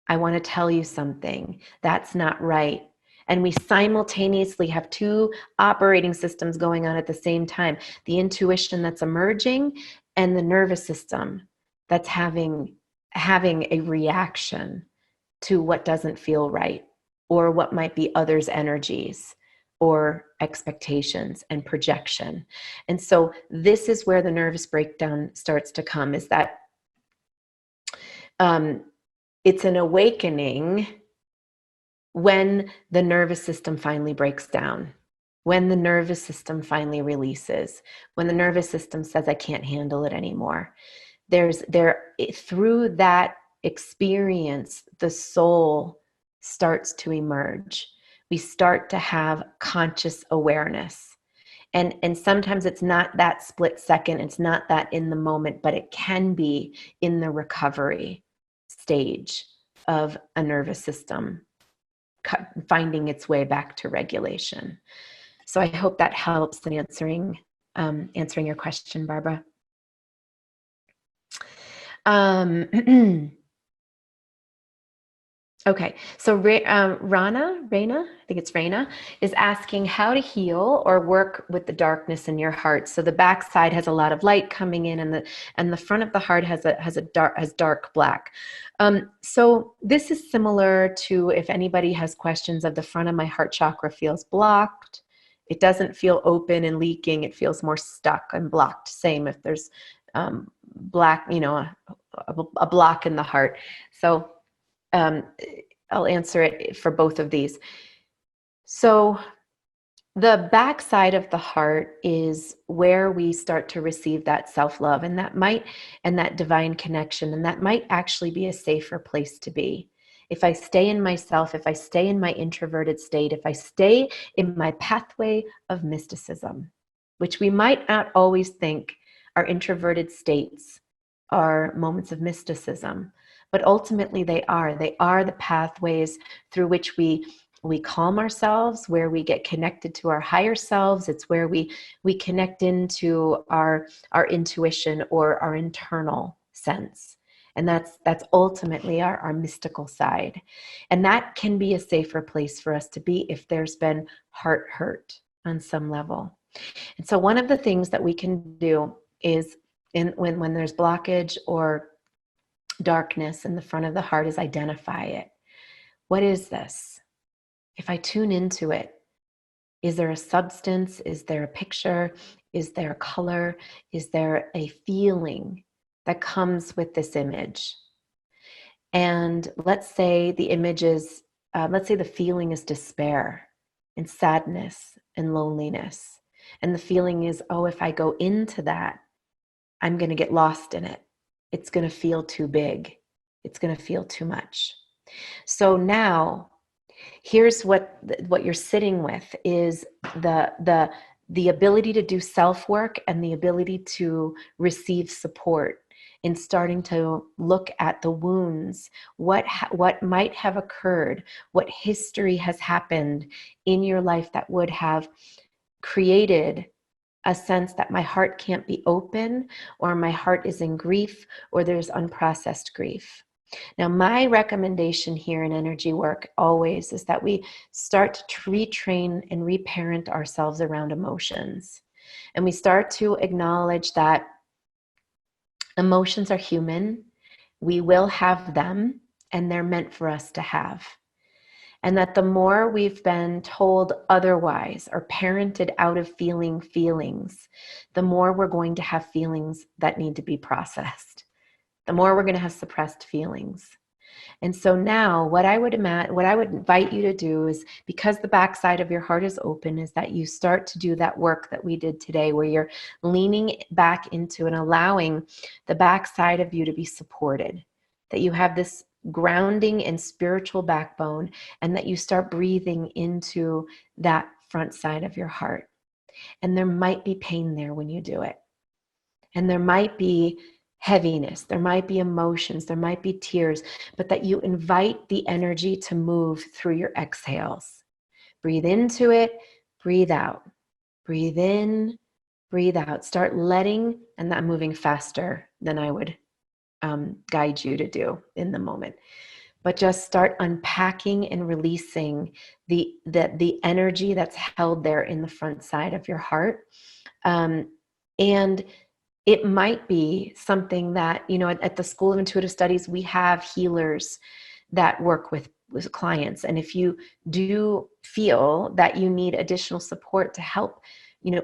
I want to tell you something. That's not right. And we simultaneously have two operating systems going on at the same time. The intuition that's emerging and the nervous system that's having a reaction to what doesn't feel right, or what might be others' energies or expectations and projection. And so this is where the nervous breakdown starts to come, is that it's an awakening when the nervous system finally breaks down, when the nervous system finally releases, when the nervous system says, I can't handle it anymore. Through that experience, the soul starts to emerge. We start to have conscious awareness. And sometimes it's not that split second, it's not that in the moment, but it can be in the recovery stage of a nervous system finding its way back to regulation. So I hope that helps in answering your question, Barbara. Okay, so Raina, I think it's Raina, is asking how to heal or work with the darkness in your heart. So the back side has a lot of light coming in, and the front of the heart has dark black. So this is similar to if anybody has questions of the front of my heart chakra feels blocked. It doesn't feel open and leaking. It feels more stuck and blocked. Same if there's black, a block in the heart. So I'll answer it for both of these. So the back side of the heart is where we start to receive that self-love and that divine connection. And that might actually be a safer place to be. If I stay in myself, if I stay in my introverted state, if I stay in my pathway of mysticism, which we might not always think our introverted states are moments of mysticism, but ultimately they are the pathways through which we calm ourselves, where we get connected to our higher selves. It's where we connect into our intuition or our internal sense. And that's ultimately our mystical side. And that can be a safer place for us to be if there's been heart hurt on some level. And so one of the things that we can do is when there's blockage or darkness in the front of the heart is identify it. What is this? If I tune into it, is there a substance? Is there a picture? Is there a color? Is there a feeling that comes with this image? And let's say the image is, let's say the feeling is despair and sadness and loneliness. And the feeling is, oh, if I go into that, I'm going to get lost in it. It's going to feel too big. It's going to feel too much. So now, here's what you're sitting with is the ability to do self-work and the ability to receive support in starting to look at the wounds, what might have occurred, what history has happened in your life that would have created a sense that my heart can't be open, or my heart is in grief, or there's unprocessed grief. Now, my recommendation here in energy work always is that we start to retrain and reparent ourselves around emotions. And we start to acknowledge that emotions are human, we will have them, and they're meant for us to have. And that the more we've been told otherwise or parented out of feeling feelings, the more we're going to have feelings that need to be processed, the more we're going to have suppressed feelings. And so now what I would invite you to do is, because the backside of your heart is open, is that you start to do that work that we did today, where you're leaning back into and allowing the backside of you to be supported, that you have this grounding and spiritual backbone, and that you start breathing into that front side of your heart. And there might be pain there when you do it. And there might be heaviness, there might be emotions, there might be tears, but that you invite the energy to move through your exhales. Breathe into it, breathe out. Breathe in, breathe out. Start letting, and I'm moving faster than I would guide you to do in the moment. But just start unpacking and releasing the energy that's held there in the front side of your heart. And it might be something that, at the School of Intuitive Studies, we have healers that work with clients. And if you do feel that you need additional support to help,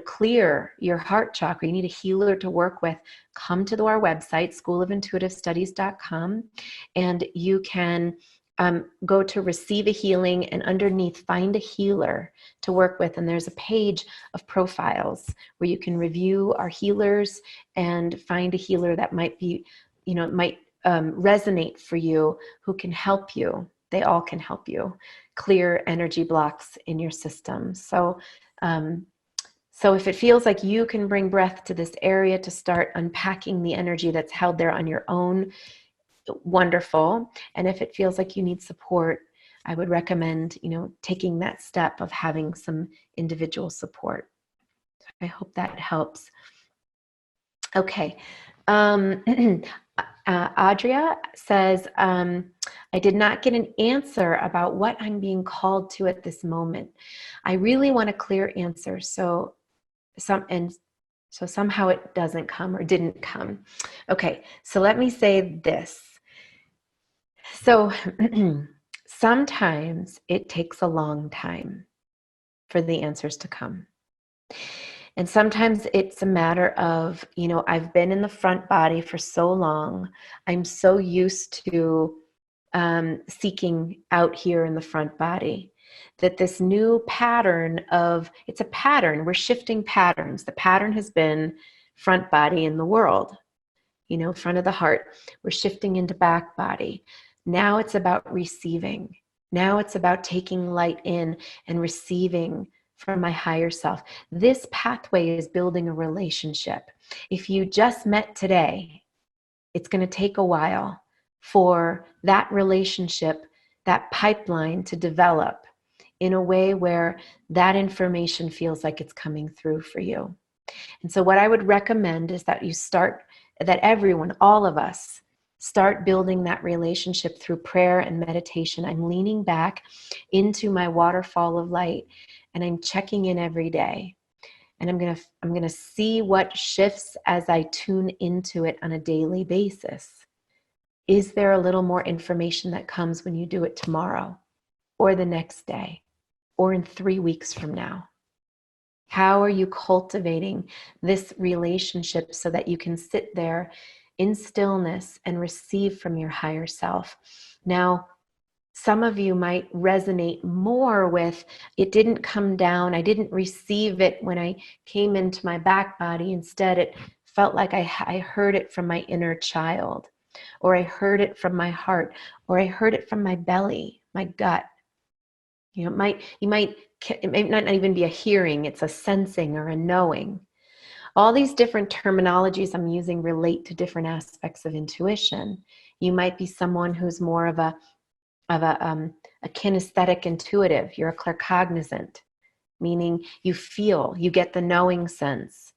clear your heart chakra, you need a healer to work with, come to our website, schoolofintuitivestudies.com, and you can go to receive a healing, and underneath find a healer to work with. And there's a page of profiles where you can review our healers and find a healer that might be, might resonate for you, who can help you. They all can help you clear energy blocks in your system. So if it feels like you can bring breath to this area to start unpacking the energy that's held there on your own, wonderful. And if it feels like you need support, I would recommend, taking that step of having some individual support. I hope that helps. Okay. Adria says, I did not get an answer about what I'm being called to at this moment. I really want a clear answer. So somehow it doesn't come or didn't come. Okay. So let me say this. So sometimes it takes a long time for the answers to come. And sometimes it's a matter of, I've been in the front body for so long. I'm so used to seeking out here in the front body that this new pattern it's a pattern. We're shifting patterns. The pattern has been front body in the world, front of the heart. We're shifting into back body. Now it's about receiving. Now it's about taking light in and receiving from my higher self. This pathway is building a relationship. If you just met today, it's going to take a while for that relationship, that pipeline to develop in a way where that information feels like it's coming through for you. And so what I would recommend is that everyone, all of us, start building that relationship through prayer and meditation. I'm leaning back into my waterfall of light, and I'm checking in every day. And I'm going to see what shifts as I tune into it on a daily basis. Is there a little more information that comes when you do it tomorrow, or the next day, or in 3 weeks from now? How are you cultivating this relationship so that you can sit there in stillness and receive from your higher self? Now, some of you might resonate more with, it didn't come down, I didn't receive it when I came into my back body. Instead, it felt like I heard it from my inner child, or I heard it from my heart, or I heard it from my belly, my gut. It might not even be a hearing, it's a sensing or a knowing. All these different terminologies I'm using relate to different aspects of intuition. You might be someone who's more of a kinesthetic intuitive. You're a claircognizant, meaning you feel, you get the knowing sense.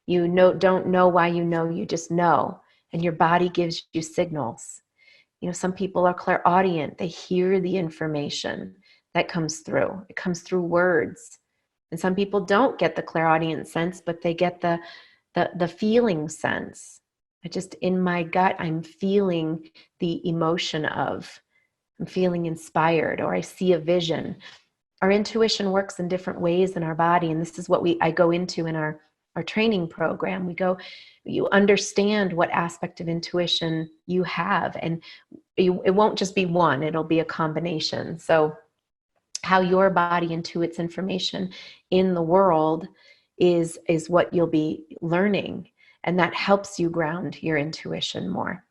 Don't know why you know, you just know, and your body gives you signals. some people are clairaudient. They hear the information that comes through. It comes through words. And some people don't get the clairaudient sense, but they get the feeling sense. In my gut, I'm feeling the emotion of, I'm feeling inspired, or I see a vision. Our intuition works in different ways in our body. And this is what I go into in our training program. You understand what aspect of intuition you have, and it won't just be one, it'll be a combination. So how your body intuits information in the world is what you'll be learning. And that helps you ground your intuition more.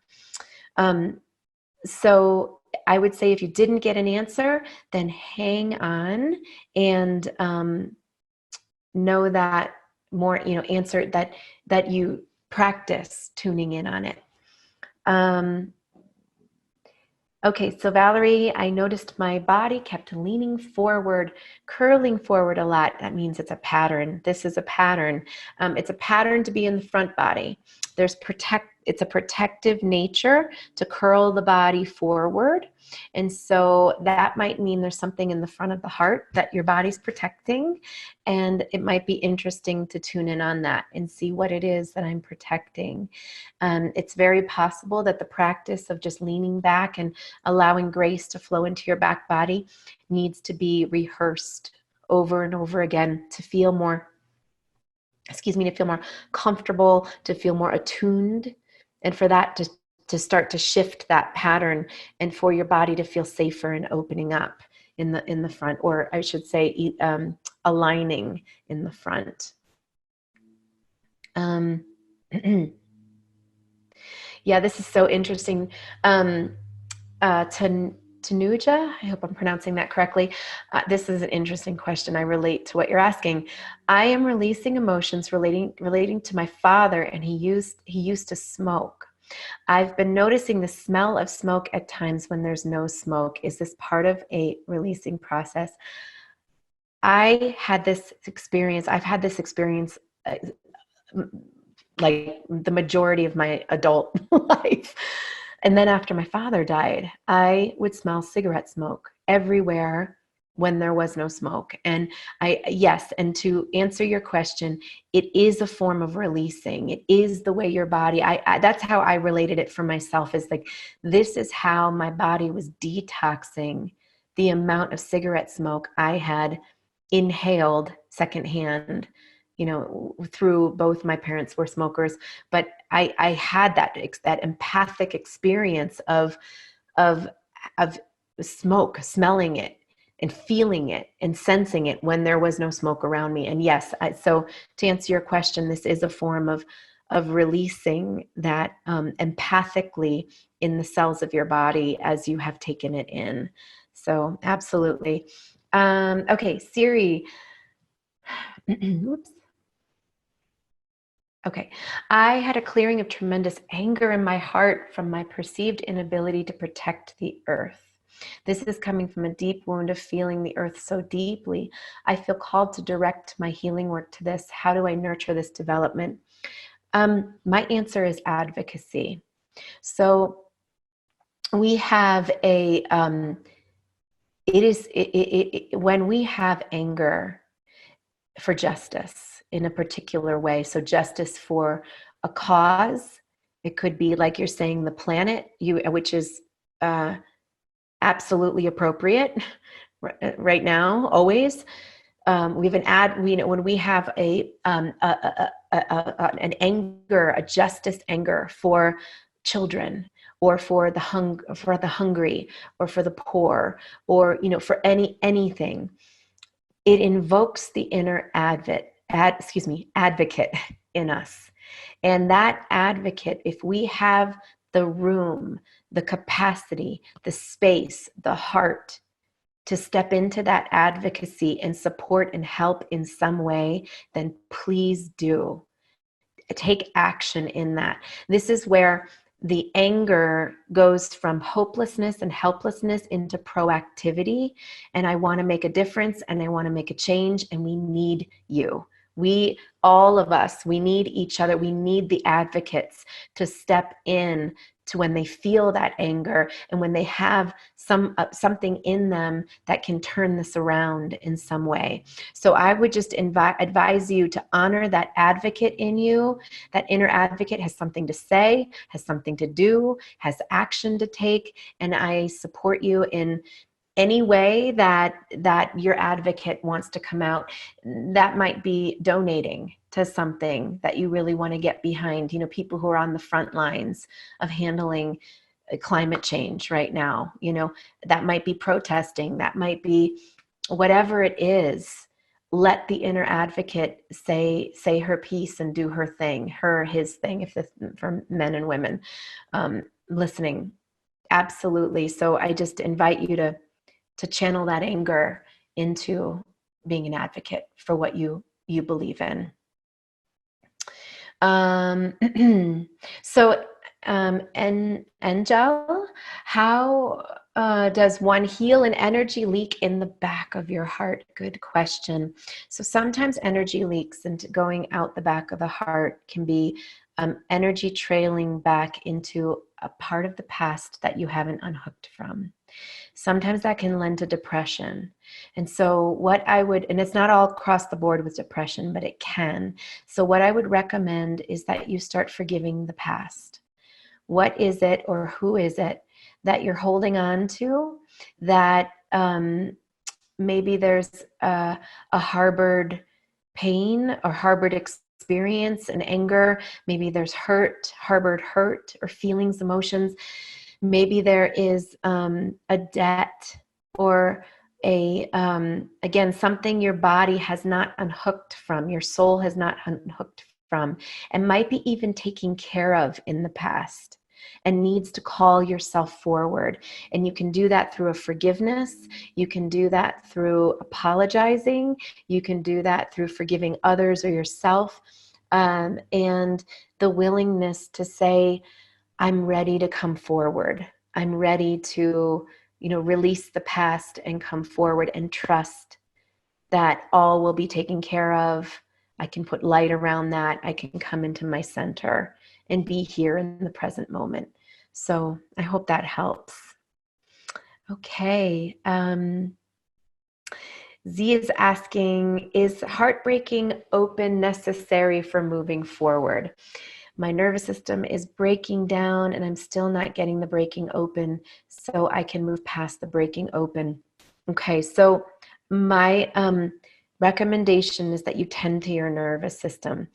So I would say if you didn't get an answer, then hang on and know that more, answer that you practice tuning in on it. Okay, so Valerie, I noticed my body kept leaning forward, curling forward a lot. That means it's a pattern. This is a pattern. It's a pattern to be in the front body. It's a protective nature to curl the body forward. And so that might mean there's something in the front of the heart that your body's protecting. And it might be interesting to tune in on that and see what it is that I'm protecting. It's very possible that the practice of just leaning back and allowing grace to flow into your back body needs to be rehearsed over and over again to feel more comfortable, to feel more attuned, and for that to start to shift that pattern, and for your body to feel safer and opening up in the front, or I should say aligning in the front. Yeah, this is so interesting. Tanuja, I hope I'm pronouncing that correctly. This is an interesting question. I relate to what you're asking. I am releasing emotions relating to my father, and he used to smoke. I've been noticing the smell of smoke at times when there's no smoke. Is this part of a releasing process? I've had this experience like the majority of my adult life. And then after my father died, I would smell cigarette smoke everywhere when there was no smoke. And yes, and to answer your question, it is a form of releasing. It is the way your body, that's how I related it for myself, is like, this is how my body was detoxing the amount of cigarette smoke I had inhaled secondhand, through both my parents were smokers, but I had that empathic experience of smoke, smelling it and feeling it and sensing it when there was no smoke around me. And yes, so to answer your question, this is a form of releasing that empathically in the cells of your body as you have taken it in. So absolutely. Okay, Siri. Whoops. Okay. I had a clearing of tremendous anger in my heart from my perceived inability to protect the earth. This is coming from a deep wound of feeling the earth so deeply. I feel called to direct my healing work to this. How do I nurture this development? My answer is advocacy. So we have when we have anger for justice in a particular way, so justice for a cause, it could be, like you're saying, the planet, which is absolutely appropriate right now, always. We have when we have an anger, a justice anger for children, or for the hungry, or for the poor, or for anything, it invokes the inner advocate in us. And that advocate, if we have the room, the capacity, the space, the heart to step into that advocacy and support and help in some way, then please do. Take action in that. This is where the anger goes from hopelessness and helplessness into proactivity. And I want to make a difference, and I want to make a change, and we need you. All of us, we need each other. We need the advocates to step in to when they feel that anger and when they have something in them that can turn this around in some way. So I would just advise you to honor that advocate in you. That inner advocate has something to say, has something to do, has action to take, and I support you in any way that your advocate wants to come out. That might be donating to something that you really want to get behind. You know, people who are on the front lines of handling climate change right now, you know, that might be protesting, that might be whatever it is. Let the inner advocate say her piece and do her thing, his thing, if this for men and women listening. Absolutely. So I just invite you to channel that anger into being an advocate for what you believe in. So, Angel, how does one heal an energy leak in the back of your heart? Good question. So sometimes energy leaks into going out the back of the heart can be energy trailing back into a part of the past that you haven't unhooked from. Sometimes that can lend to depression. And so what I would, and it's not all across the board with depression, but it can. So what I would recommend is that you start forgiving the past. What is it or who is it that you're holding on to that maybe there's a harbored pain or harbored experience and anger. Maybe there's harbored hurt or feelings, emotions. Maybe there is a debt or again, something your body has not unhooked from, your soul has not unhooked from, and might be even taken care of in the past and needs to call yourself forward. And you can do that through a forgiveness. You can do that through apologizing. You can do that through forgiving others or yourself. And the willingness to say, I'm ready to come forward. I'm ready to, release the past and come forward and trust that all will be taken care of. I can put light around that. I can come into my center and be here in the present moment. So I hope that helps. Okay. Z is asking, is heartbreaking open necessary for moving forward? My nervous system is breaking down and I'm still not getting the breaking open so I can move past the breaking open. Okay, so my recommendation is that you tend to your nervous system.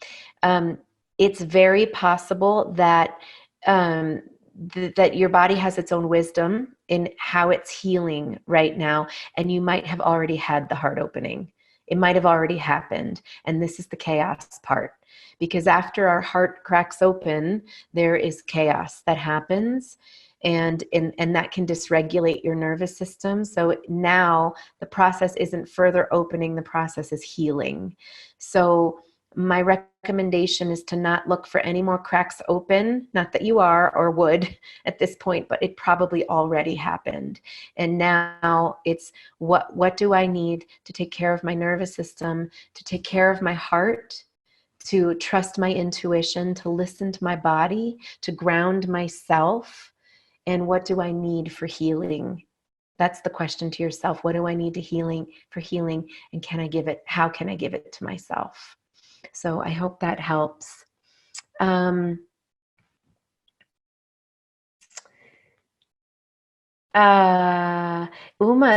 It's very possible that that your body has its own wisdom in how it's healing right now, and you might have already had the heart opening. It might have already happened, and this is the chaos part. Because after our heart cracks open, there is chaos that happens, and that can dysregulate your nervous system. So now the process isn't further opening, the process is healing. So my recommendation is to not look for any more cracks open, not that you are or would at this point, but it probably already happened. And now it's what do I need to take care of my nervous system, to take care of my heart, to trust my intuition, to listen to my body, to ground myself, and what do I need for healing? That's the question to yourself. What do I need for healing, and can I give it? How can I give it to myself? So I hope that helps. Uma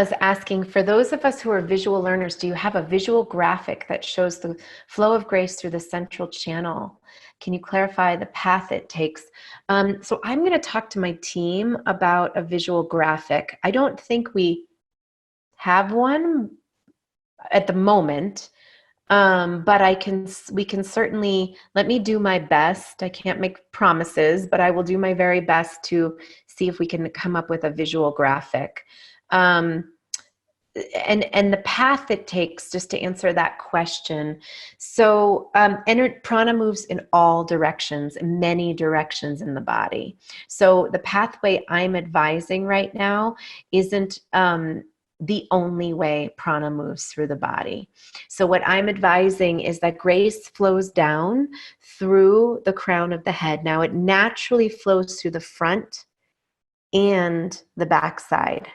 is asking, for those of us who are visual learners, do you have a visual graphic that shows the flow of grace through the central channel? Can you clarify the path it takes? So I'm going to talk to my team about a visual graphic. I don't think we have one at the moment. But we can certainly, let me do my best. I can't make promises, but I will do my very best to see if we can come up with a visual graphic. And the path it takes, just to answer that question. So prana moves in all directions, in many directions in the body. So the pathway I'm advising right now isn't the only way prana moves through the body. So what I'm advising is that grace flows down through the crown of the head. Now it naturally flows through the front and the backside.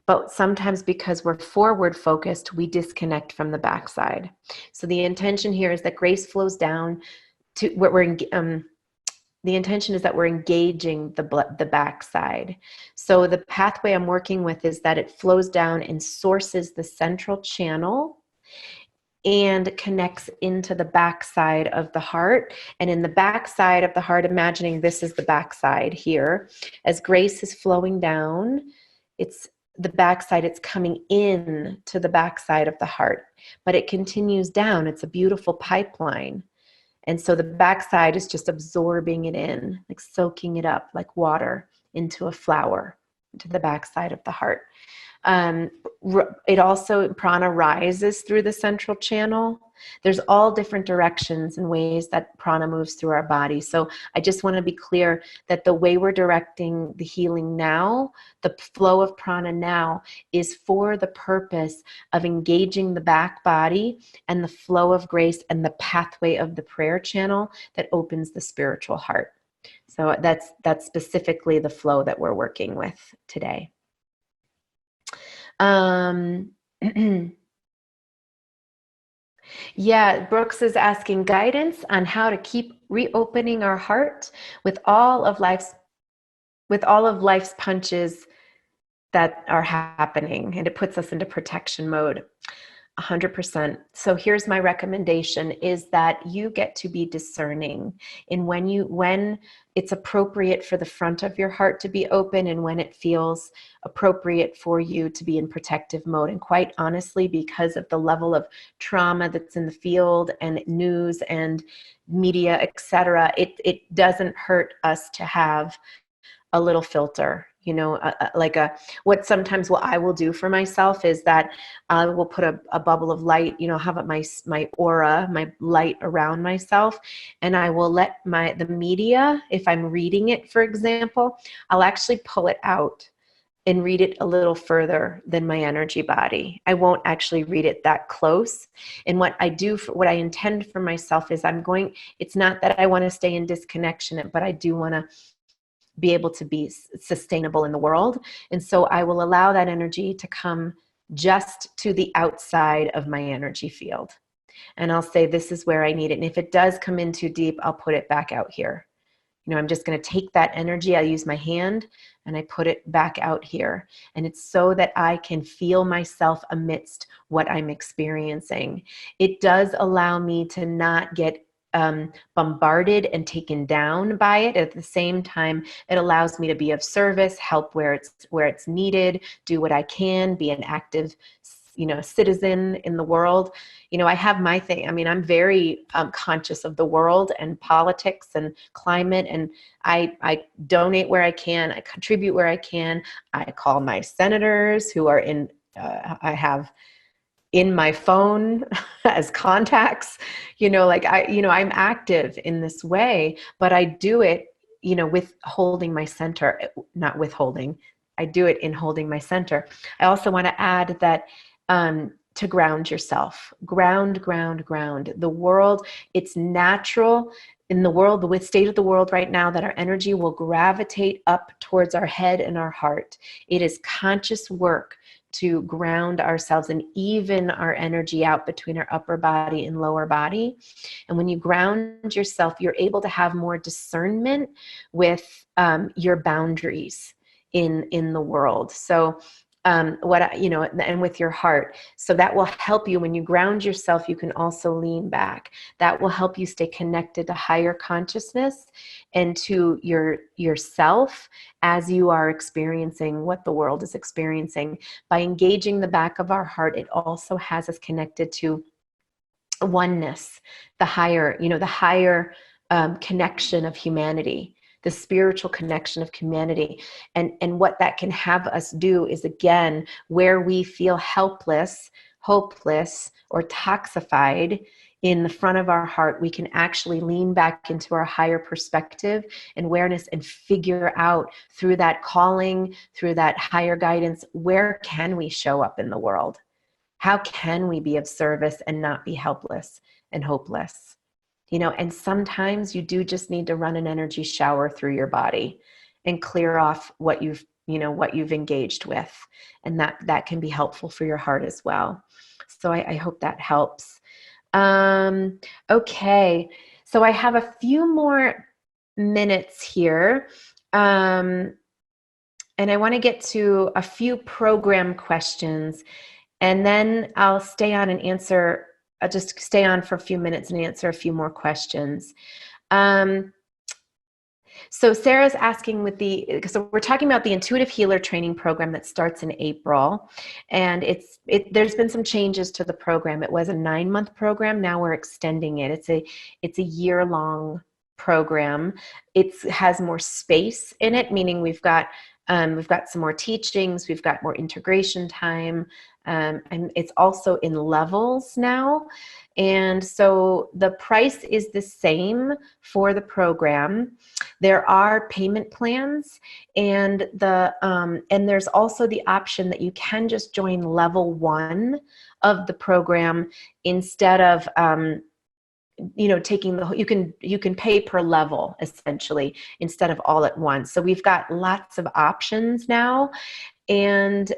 But sometimes because we're forward focused, we disconnect from the backside. So the intention here is that grace flows down to where the intention is that we're engaging the backside. So the pathway I'm working with is that it flows down and sources the central channel and connects into the backside of the heart. And in the backside of the heart, imagining this is the backside here, as grace is flowing down, it's the backside, it's coming in to the backside of the heart, but it continues down. It's a beautiful pipeline. And so the backside is just absorbing it in, like soaking it up like water into a flower, into the backside of the heart. It also, prana rises through the central channel. There's all different directions and ways that prana moves through our body. So I just want to be clear that the way we're directing the healing now, the flow of prana now, is for the purpose of engaging the back body and the flow of grace and the pathway of the prayer channel that opens the spiritual heart. So that's specifically the flow that we're working with today. Yeah, Brooks is asking guidance on how to keep reopening our heart with all of life's punches that are happening, and it puts us into protection mode. 100%. So here's my recommendation is that you get to be discerning in when it's appropriate for the front of your heart to be open and when it feels appropriate for you to be in protective mode. And quite honestly, because of the level of trauma that's in the field and news and media, etc., it doesn't hurt us to have a little filter, what I will do for myself is that I will put a bubble of light, have my aura, my light around myself, and I will let the media, if I'm reading it, for example, I'll actually pull it out and read it a little further than my energy body. I won't actually read it that close. And what I intend for myself is it's not that I want to stay in disconnection, but I do want to be able to be sustainable in the world. And so I will allow that energy to come just to the outside of my energy field. And I'll say, this is where I need it. And if it does come in too deep, I'll put it back out here. I'm just going to take that energy. I use my hand and I put it back out here. And it's so that I can feel myself amidst what I'm experiencing. It does allow me to not get bombarded and taken down by it. At the same time, it allows me to be of service, help where it's needed, do what I can, be an active citizen in the world. I have my thing. I'm very conscious of the world and politics and climate, and I donate where I can. I contribute where I can. I call my senators who are I have in my phone as contacts, I'm active in this way, but I do it, with holding my center, not withholding. I do it in holding my center. I also want to add that, to ground yourself, ground. The world, it's natural in the world, the state of the world right now, that our energy will gravitate up towards our head and our heart. It is conscious work to ground ourselves and even our energy out between our upper body and lower body. And when you ground yourself, you're able to have more discernment with your boundaries in the world. So and with your heart. So that will help you. When you ground yourself, you can also lean back. That will help you stay connected to higher consciousness and to yourself as you are experiencing what the world is experiencing. By engaging the back of our heart, it also has us connected to oneness, the higher connection of humanity, the spiritual connection of humanity. And what that can have us do is, again, where we feel helpless, hopeless, or toxified in the front of our heart, we can actually lean back into our higher perspective and awareness and figure out through that calling, through that higher guidance, where can we show up in the world? How can we be of service and not be helpless and hopeless? You know, and sometimes you do just need to run an energy shower through your body and clear off what you've engaged with. And that can be helpful for your heart as well. So I hope that helps. Okay, so I have a few more minutes here. And I want to get to a few program questions, and then I'll stay on and answer, I'll just stay on for a few minutes and answer a few more questions. So Sarah's asking so we're talking about the Intuitive Healer Training Program that starts in April, and there's been some changes to the program. It was a 9-month program. Now we're extending it. It's a year-long program. It has more space in it, meaning we've got some more teachings, we've got more integration time, and it's also in levels now. And so the price is the same for the program. There are payment plans, and there's also the option that you can just join level 1 of the program instead of taking you can pay per level essentially instead of all at once. So we've got lots of options now, and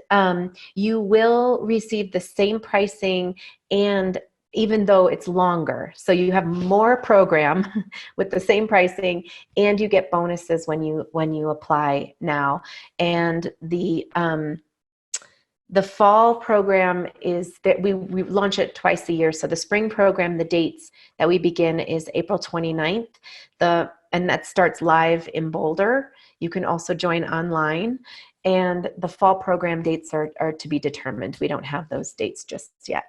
you will receive the same pricing, and even though it's longer, so you have more program with the same pricing, and you get bonuses when you apply now. And the fall program is that we launch it twice a year. So the spring program, the dates that we begin is April 29th. And that starts live in Boulder. You can also join online. And the fall program dates are to be determined. We don't have those dates just yet.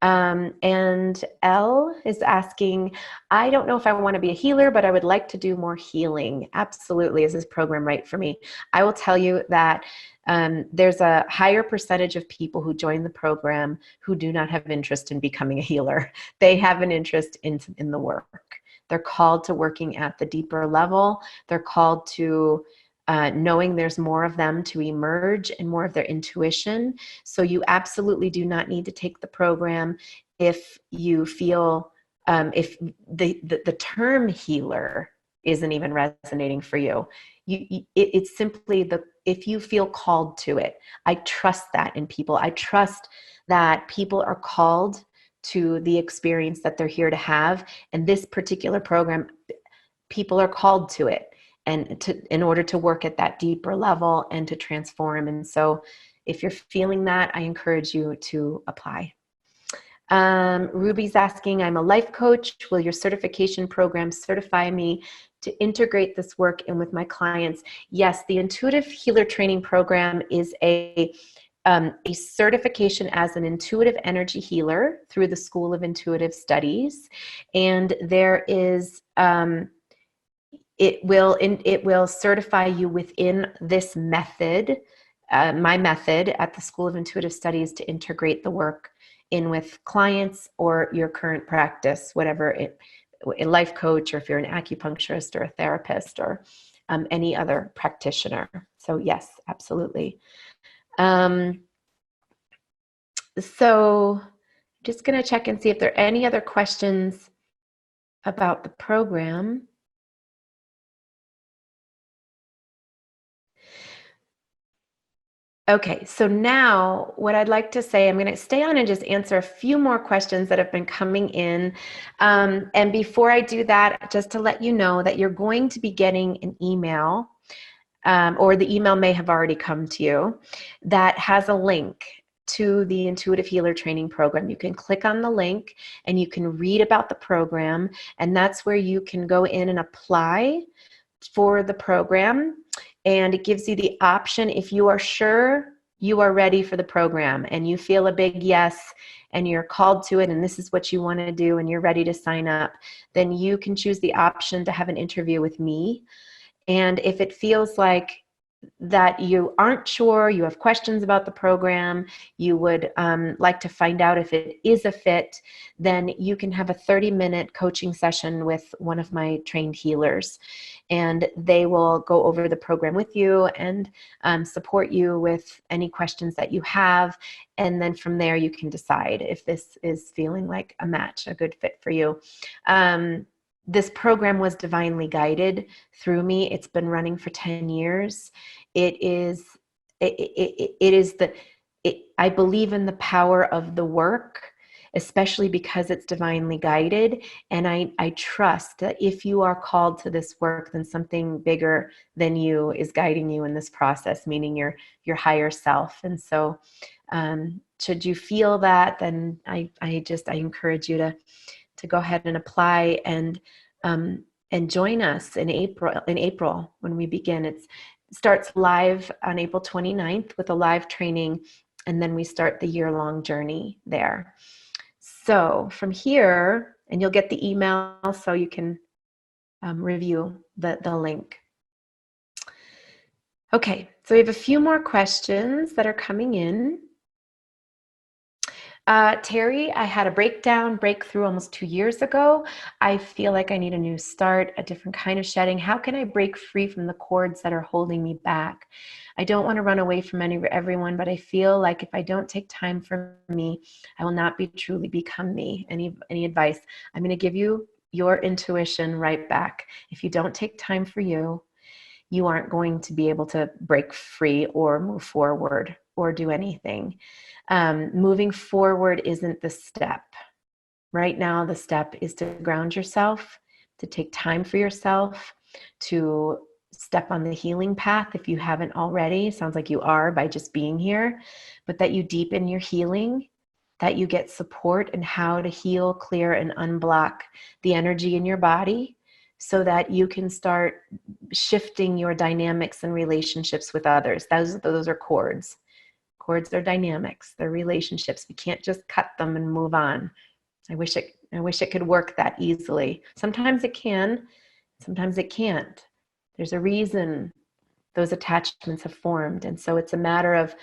And Elle is asking, I don't know if I want to be a healer, but I would like to do more healing. Absolutely. Is this program right for me? I will tell you that there's a higher percentage of people who join the program who do not have interest in becoming a healer. They have an interest in the work. They're called to working at the deeper level. They're called to knowing there's more of them to emerge and more of their intuition. So you absolutely do not need to take the program if you feel, if the term healer isn't even resonating for you. It's simply if you feel called to it. I trust that in people. I trust that people are called to the experience that they're here to have. And this particular program, people are called to it, and in order to work at that deeper level and to transform. And so if you're feeling that, I encourage you to apply. Ruby's asking, I'm a life coach. Will your certification program certify me to integrate this work in with my clients? Yes, the Intuitive Healer Training Program is a certification as an intuitive energy healer through the School of Intuitive Studies. And there is, it will certify you within this method, my method at the School of Intuitive Studies, to integrate the work in with clients or your current practice, whatever a life coach, or if you're an acupuncturist or a therapist or any other practitioner. So yes, absolutely. So just going to check and see if there are any other questions about the program. Okay, so now what I'd like to say, I'm going to stay on and just answer a few more questions that have been coming in. And before I do that, just to let you know that you're going to be getting an email, or the email may have already come to you, that has a link to the Intuitive Healer Training Program. You can click on the link and you can read about the program, and that's where you can go in and apply for the program. And it gives you the option, if you are sure you are ready for the program and you feel a big yes and you're called to it and this is what you want to do and you're ready to sign up, then you can choose the option to have an interview with me. And if it feels like that you aren't sure, you have questions about the program, you would like to find out if it is a fit, then you can have a 30-minute coaching session with one of my trained healers. And they will go over the program with you and support you with any questions that you have. And then from there, you can decide if this is feeling like a match, a good fit for you. This program was divinely guided through me. It's been running for 10 years. I believe in the power of the work, especially because it's divinely guided. And I trust that if you are called to this work, then something bigger than you is guiding you in this process, meaning your higher self. And so should you feel that, then I encourage you to go ahead and apply and join us in April when we begin. It starts live on April 29th with a live training, and then we start the year-long journey there. So from here, and you'll get the email so you can review the link. Okay, so we have a few more questions that are coming in. Terry, I had a breakthrough almost 2 years ago. I feel like I need a new start, a different kind of shedding. How can I break free from the cords that are holding me back? I don't want to run away from everyone, but I feel like if I don't take time for me, I will not truly become me. Any advice? I'm going to give you your intuition right back. If you don't take time for you, you aren't going to be able to break free or move forward or do anything. Moving forward isn't the step. Right now, the step is to ground yourself, to take time for yourself, to step on the healing path if you haven't already. Sounds like you are by just being here, but that you deepen your healing, that you get support in how to heal, clear, and unblock the energy in your body so that you can start shifting your dynamics and relationships with others. Those are cords. Cords are dynamics. They're relationships. We can't just cut them and move on. I wish it could work that easily. Sometimes it can, sometimes it can't. There's a reason those attachments have formed. And so it's a matter of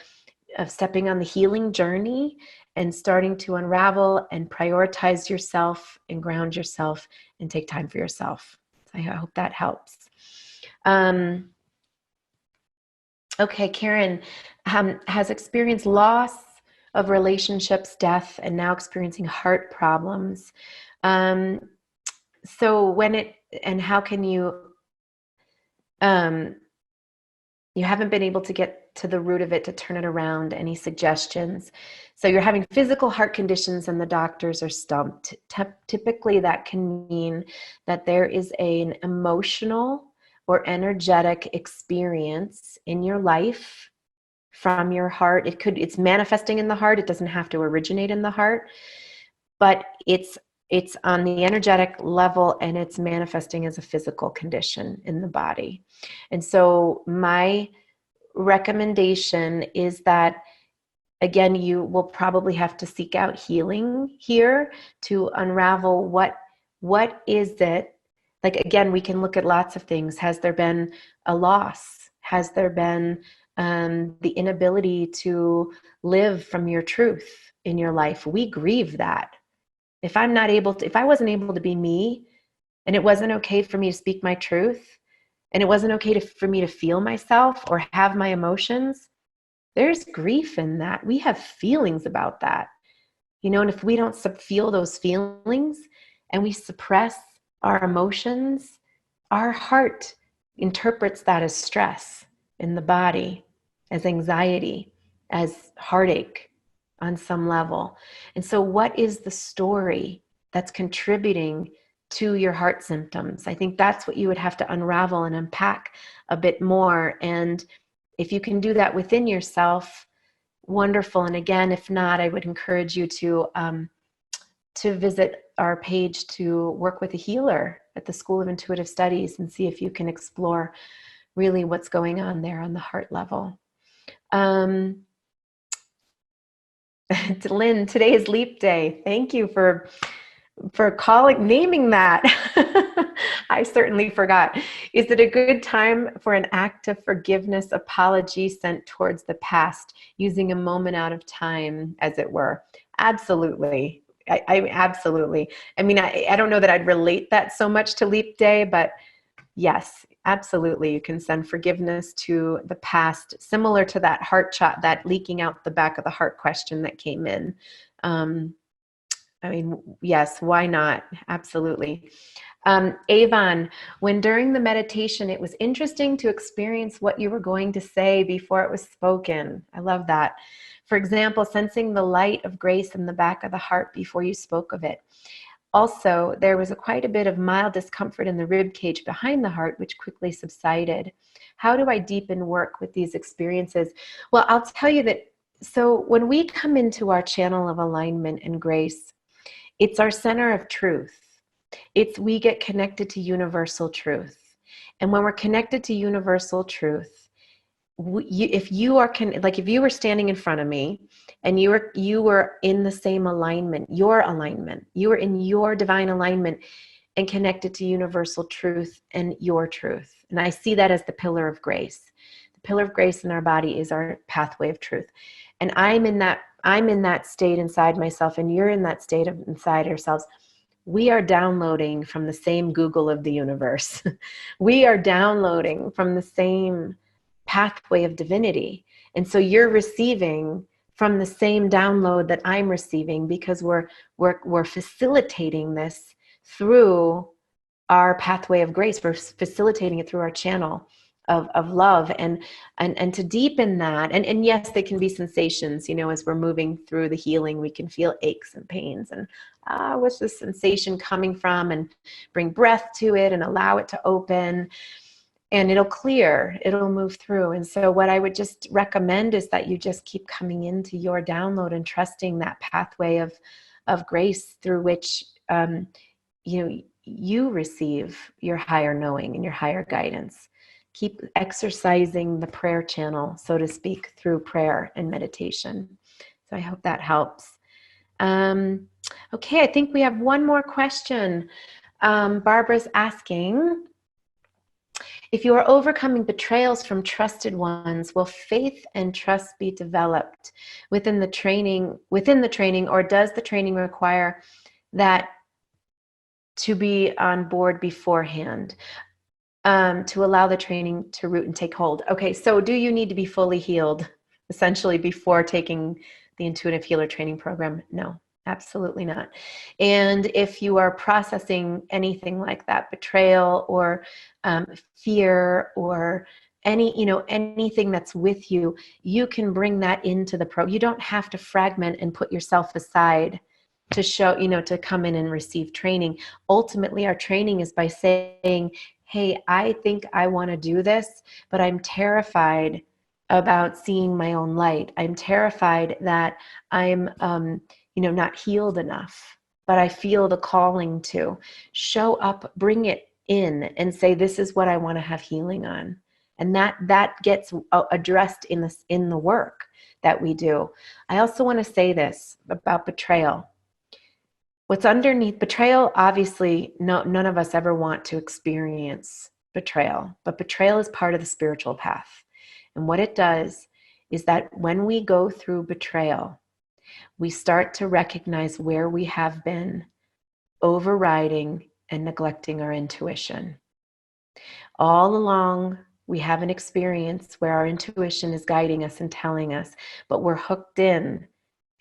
stepping on the healing journey and starting to unravel and prioritize yourself and ground yourself and take time for yourself. I hope that helps. Okay, Karen has experienced loss of relationships, death, and now experiencing heart problems. So how can you haven't been able to get to the root of it to turn it around. Any suggestions? So you're having physical heart conditions and the doctors are stumped. Typically that can mean that there is an emotional or energetic experience in your life from your heart. It's manifesting in the heart. It doesn't have to originate in the heart, but it's on the energetic level and it's manifesting as a physical condition in the body. And so my recommendation is that, again, you will probably have to seek out healing here to unravel what is it. Like, again, we can look at lots of things. Has there been a loss? Has there been the inability to live from your truth in your life? We grieve that. If I wasn't able to be me, and it wasn't okay for me to speak my truth, and it wasn't okay for me to feel myself or have my emotions, there's grief in that. We have feelings about that, and if we don't feel those feelings and we suppress our emotions, our heart interprets that as stress in the body, as anxiety, as heartache on some level. And so what is the story that's contributing to your heart symptoms? I think that's what you would have to unravel and unpack a bit more. And if you can do that within yourself, wonderful. And again, if not, I would encourage you to visit our page to work with a healer at the School of Intuitive Studies and see if you can explore really what's going on there on the heart level. Lynn, today is Leap Day. Thank you for naming that. I certainly forgot. Is it a good time for an act of forgiveness, apology sent towards the past, using a moment out of time, as it were? Absolutely. I absolutely. I mean, I don't know that I'd relate that so much to Leap Day, but yes, absolutely. You can send forgiveness to the past, similar to that heart shot, that leaking out the back of the heart question that came in. I mean, yes, why not? Absolutely. Avon, when during the meditation, it was interesting to experience what you were going to say before it was spoken. I love that. For example, sensing the light of grace in the back of the heart before you spoke of it. Also, there was quite a bit of mild discomfort in the rib cage behind the heart, which quickly subsided. How do I deepen work with these experiences? Well, I'll tell you that, so when we come into our channel of alignment and grace, it's our center of truth. We get connected to universal truth. And when we're connected to universal truth, if you were standing in front of me and you were in the same alignment, you were in your divine alignment and connected to universal truth and your truth. And I see that as the pillar of grace. The pillar of grace in our body is our pathway of truth. And I'm in that state inside myself, and you're in that state of inside ourselves. We are downloading from the same Google of the universe. We are downloading from the same pathway of divinity. And so you're receiving from the same download that I'm receiving, because we're facilitating this through our pathway of grace. We're facilitating it through our channel of love, and to deepen that. And yes, there can be sensations, as we're moving through the healing, we can feel aches and pains, and what's this sensation coming from, and bring breath to it and allow it to open, and it'll clear, it'll move through. And so what I would just recommend is that you just keep coming into your download and trusting that pathway of grace through which you receive your higher knowing and your higher guidance. Keep exercising the prayer channel, so to speak, through prayer and meditation. So I hope that helps. Okay, I think we have one more question. Barbara's asking, if you are overcoming betrayals from trusted ones, will faith and trust be developed within the training, or does the training require that to be on board beforehand, to allow the training to root and take hold? Okay, so do you need to be fully healed, essentially, before taking the Intuitive Healer Training Program? No, absolutely not. And if you are processing anything like that, betrayal or fear or anything that's with you, you can bring that into the You don't have to fragment and put yourself aside to show, to come in and receive training. Ultimately, our training is by saying, hey, I think I want to do this, but I'm terrified about seeing my own light. I'm terrified that I'm, not healed enough, but I feel the calling to show up, bring it in, and say, this is what I want to have healing on. And that gets addressed in the work that we do. I also want to say this about betrayal. What's underneath betrayal, obviously, none of us ever want to experience betrayal, but betrayal is part of the spiritual path. And what it does is that when we go through betrayal, we start to recognize where we have been overriding and neglecting our intuition. All along, we have an experience where our intuition is guiding us and telling us, but we're hooked in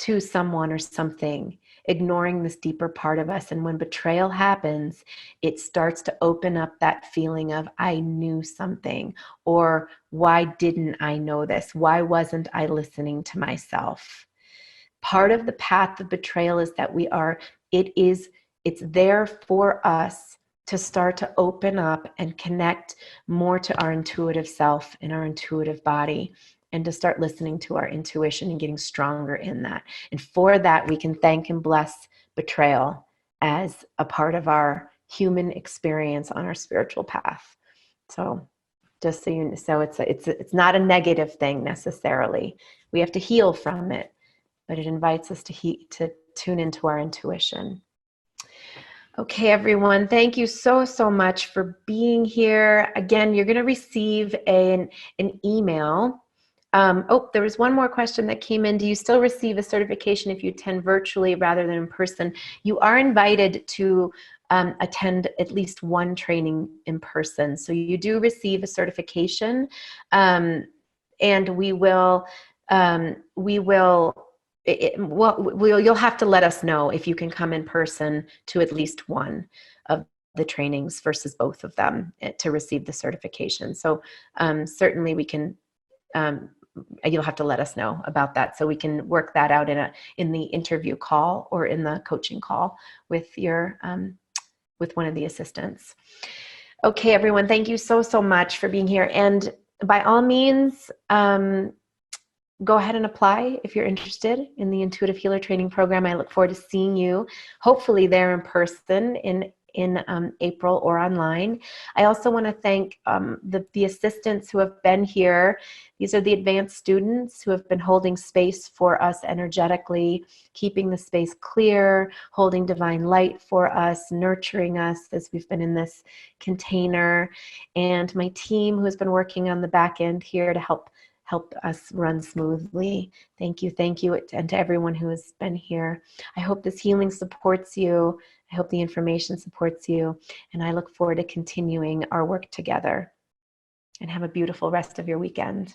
to someone or something, ignoring this deeper part of us. And when betrayal happens, it starts to open up that feeling of, I knew something, or why didn't I know this? Why wasn't I listening to myself? Part of the path of betrayal is that it's there for us to start to open up and connect more to our intuitive self and our intuitive body, and to start listening to our intuition and getting stronger in that. And for that, we can thank and bless betrayal as a part of our human experience on our spiritual path. So just so you know, so it's not a negative thing necessarily. We have to heal from it, but it invites us to tune into our intuition. Okay, everyone, thank you so, so much for being here. Again, you're going to receive an email. Oh, there was one more question that came in. Do you still receive a certification if you attend virtually rather than in person? You are invited to attend at least one training in person. So you do receive a certification, and you'll have to let us know if you can come in person to at least one of the trainings versus both of them to receive the certification. So certainly we can, you'll have to let us know about that so we can work that out in the interview call or in the coaching call with with one of the assistants. Okay, everyone, thank you so, so much for being here. And by all means, go ahead and apply if you're interested in the Intuitive Healer Training Program. I look forward to seeing you, hopefully there in person in April or online. I also want to thank the assistants who have been here. These are the advanced students who have been holding space for us energetically, keeping the space clear, holding divine light for us, nurturing us as we've been in this container. And my team who has been working on the back end here to help us run smoothly. Thank you, and to everyone who has been here. I hope this healing supports you. I hope the information supports you, and I look forward to continuing our work together. And have a beautiful rest of your weekend.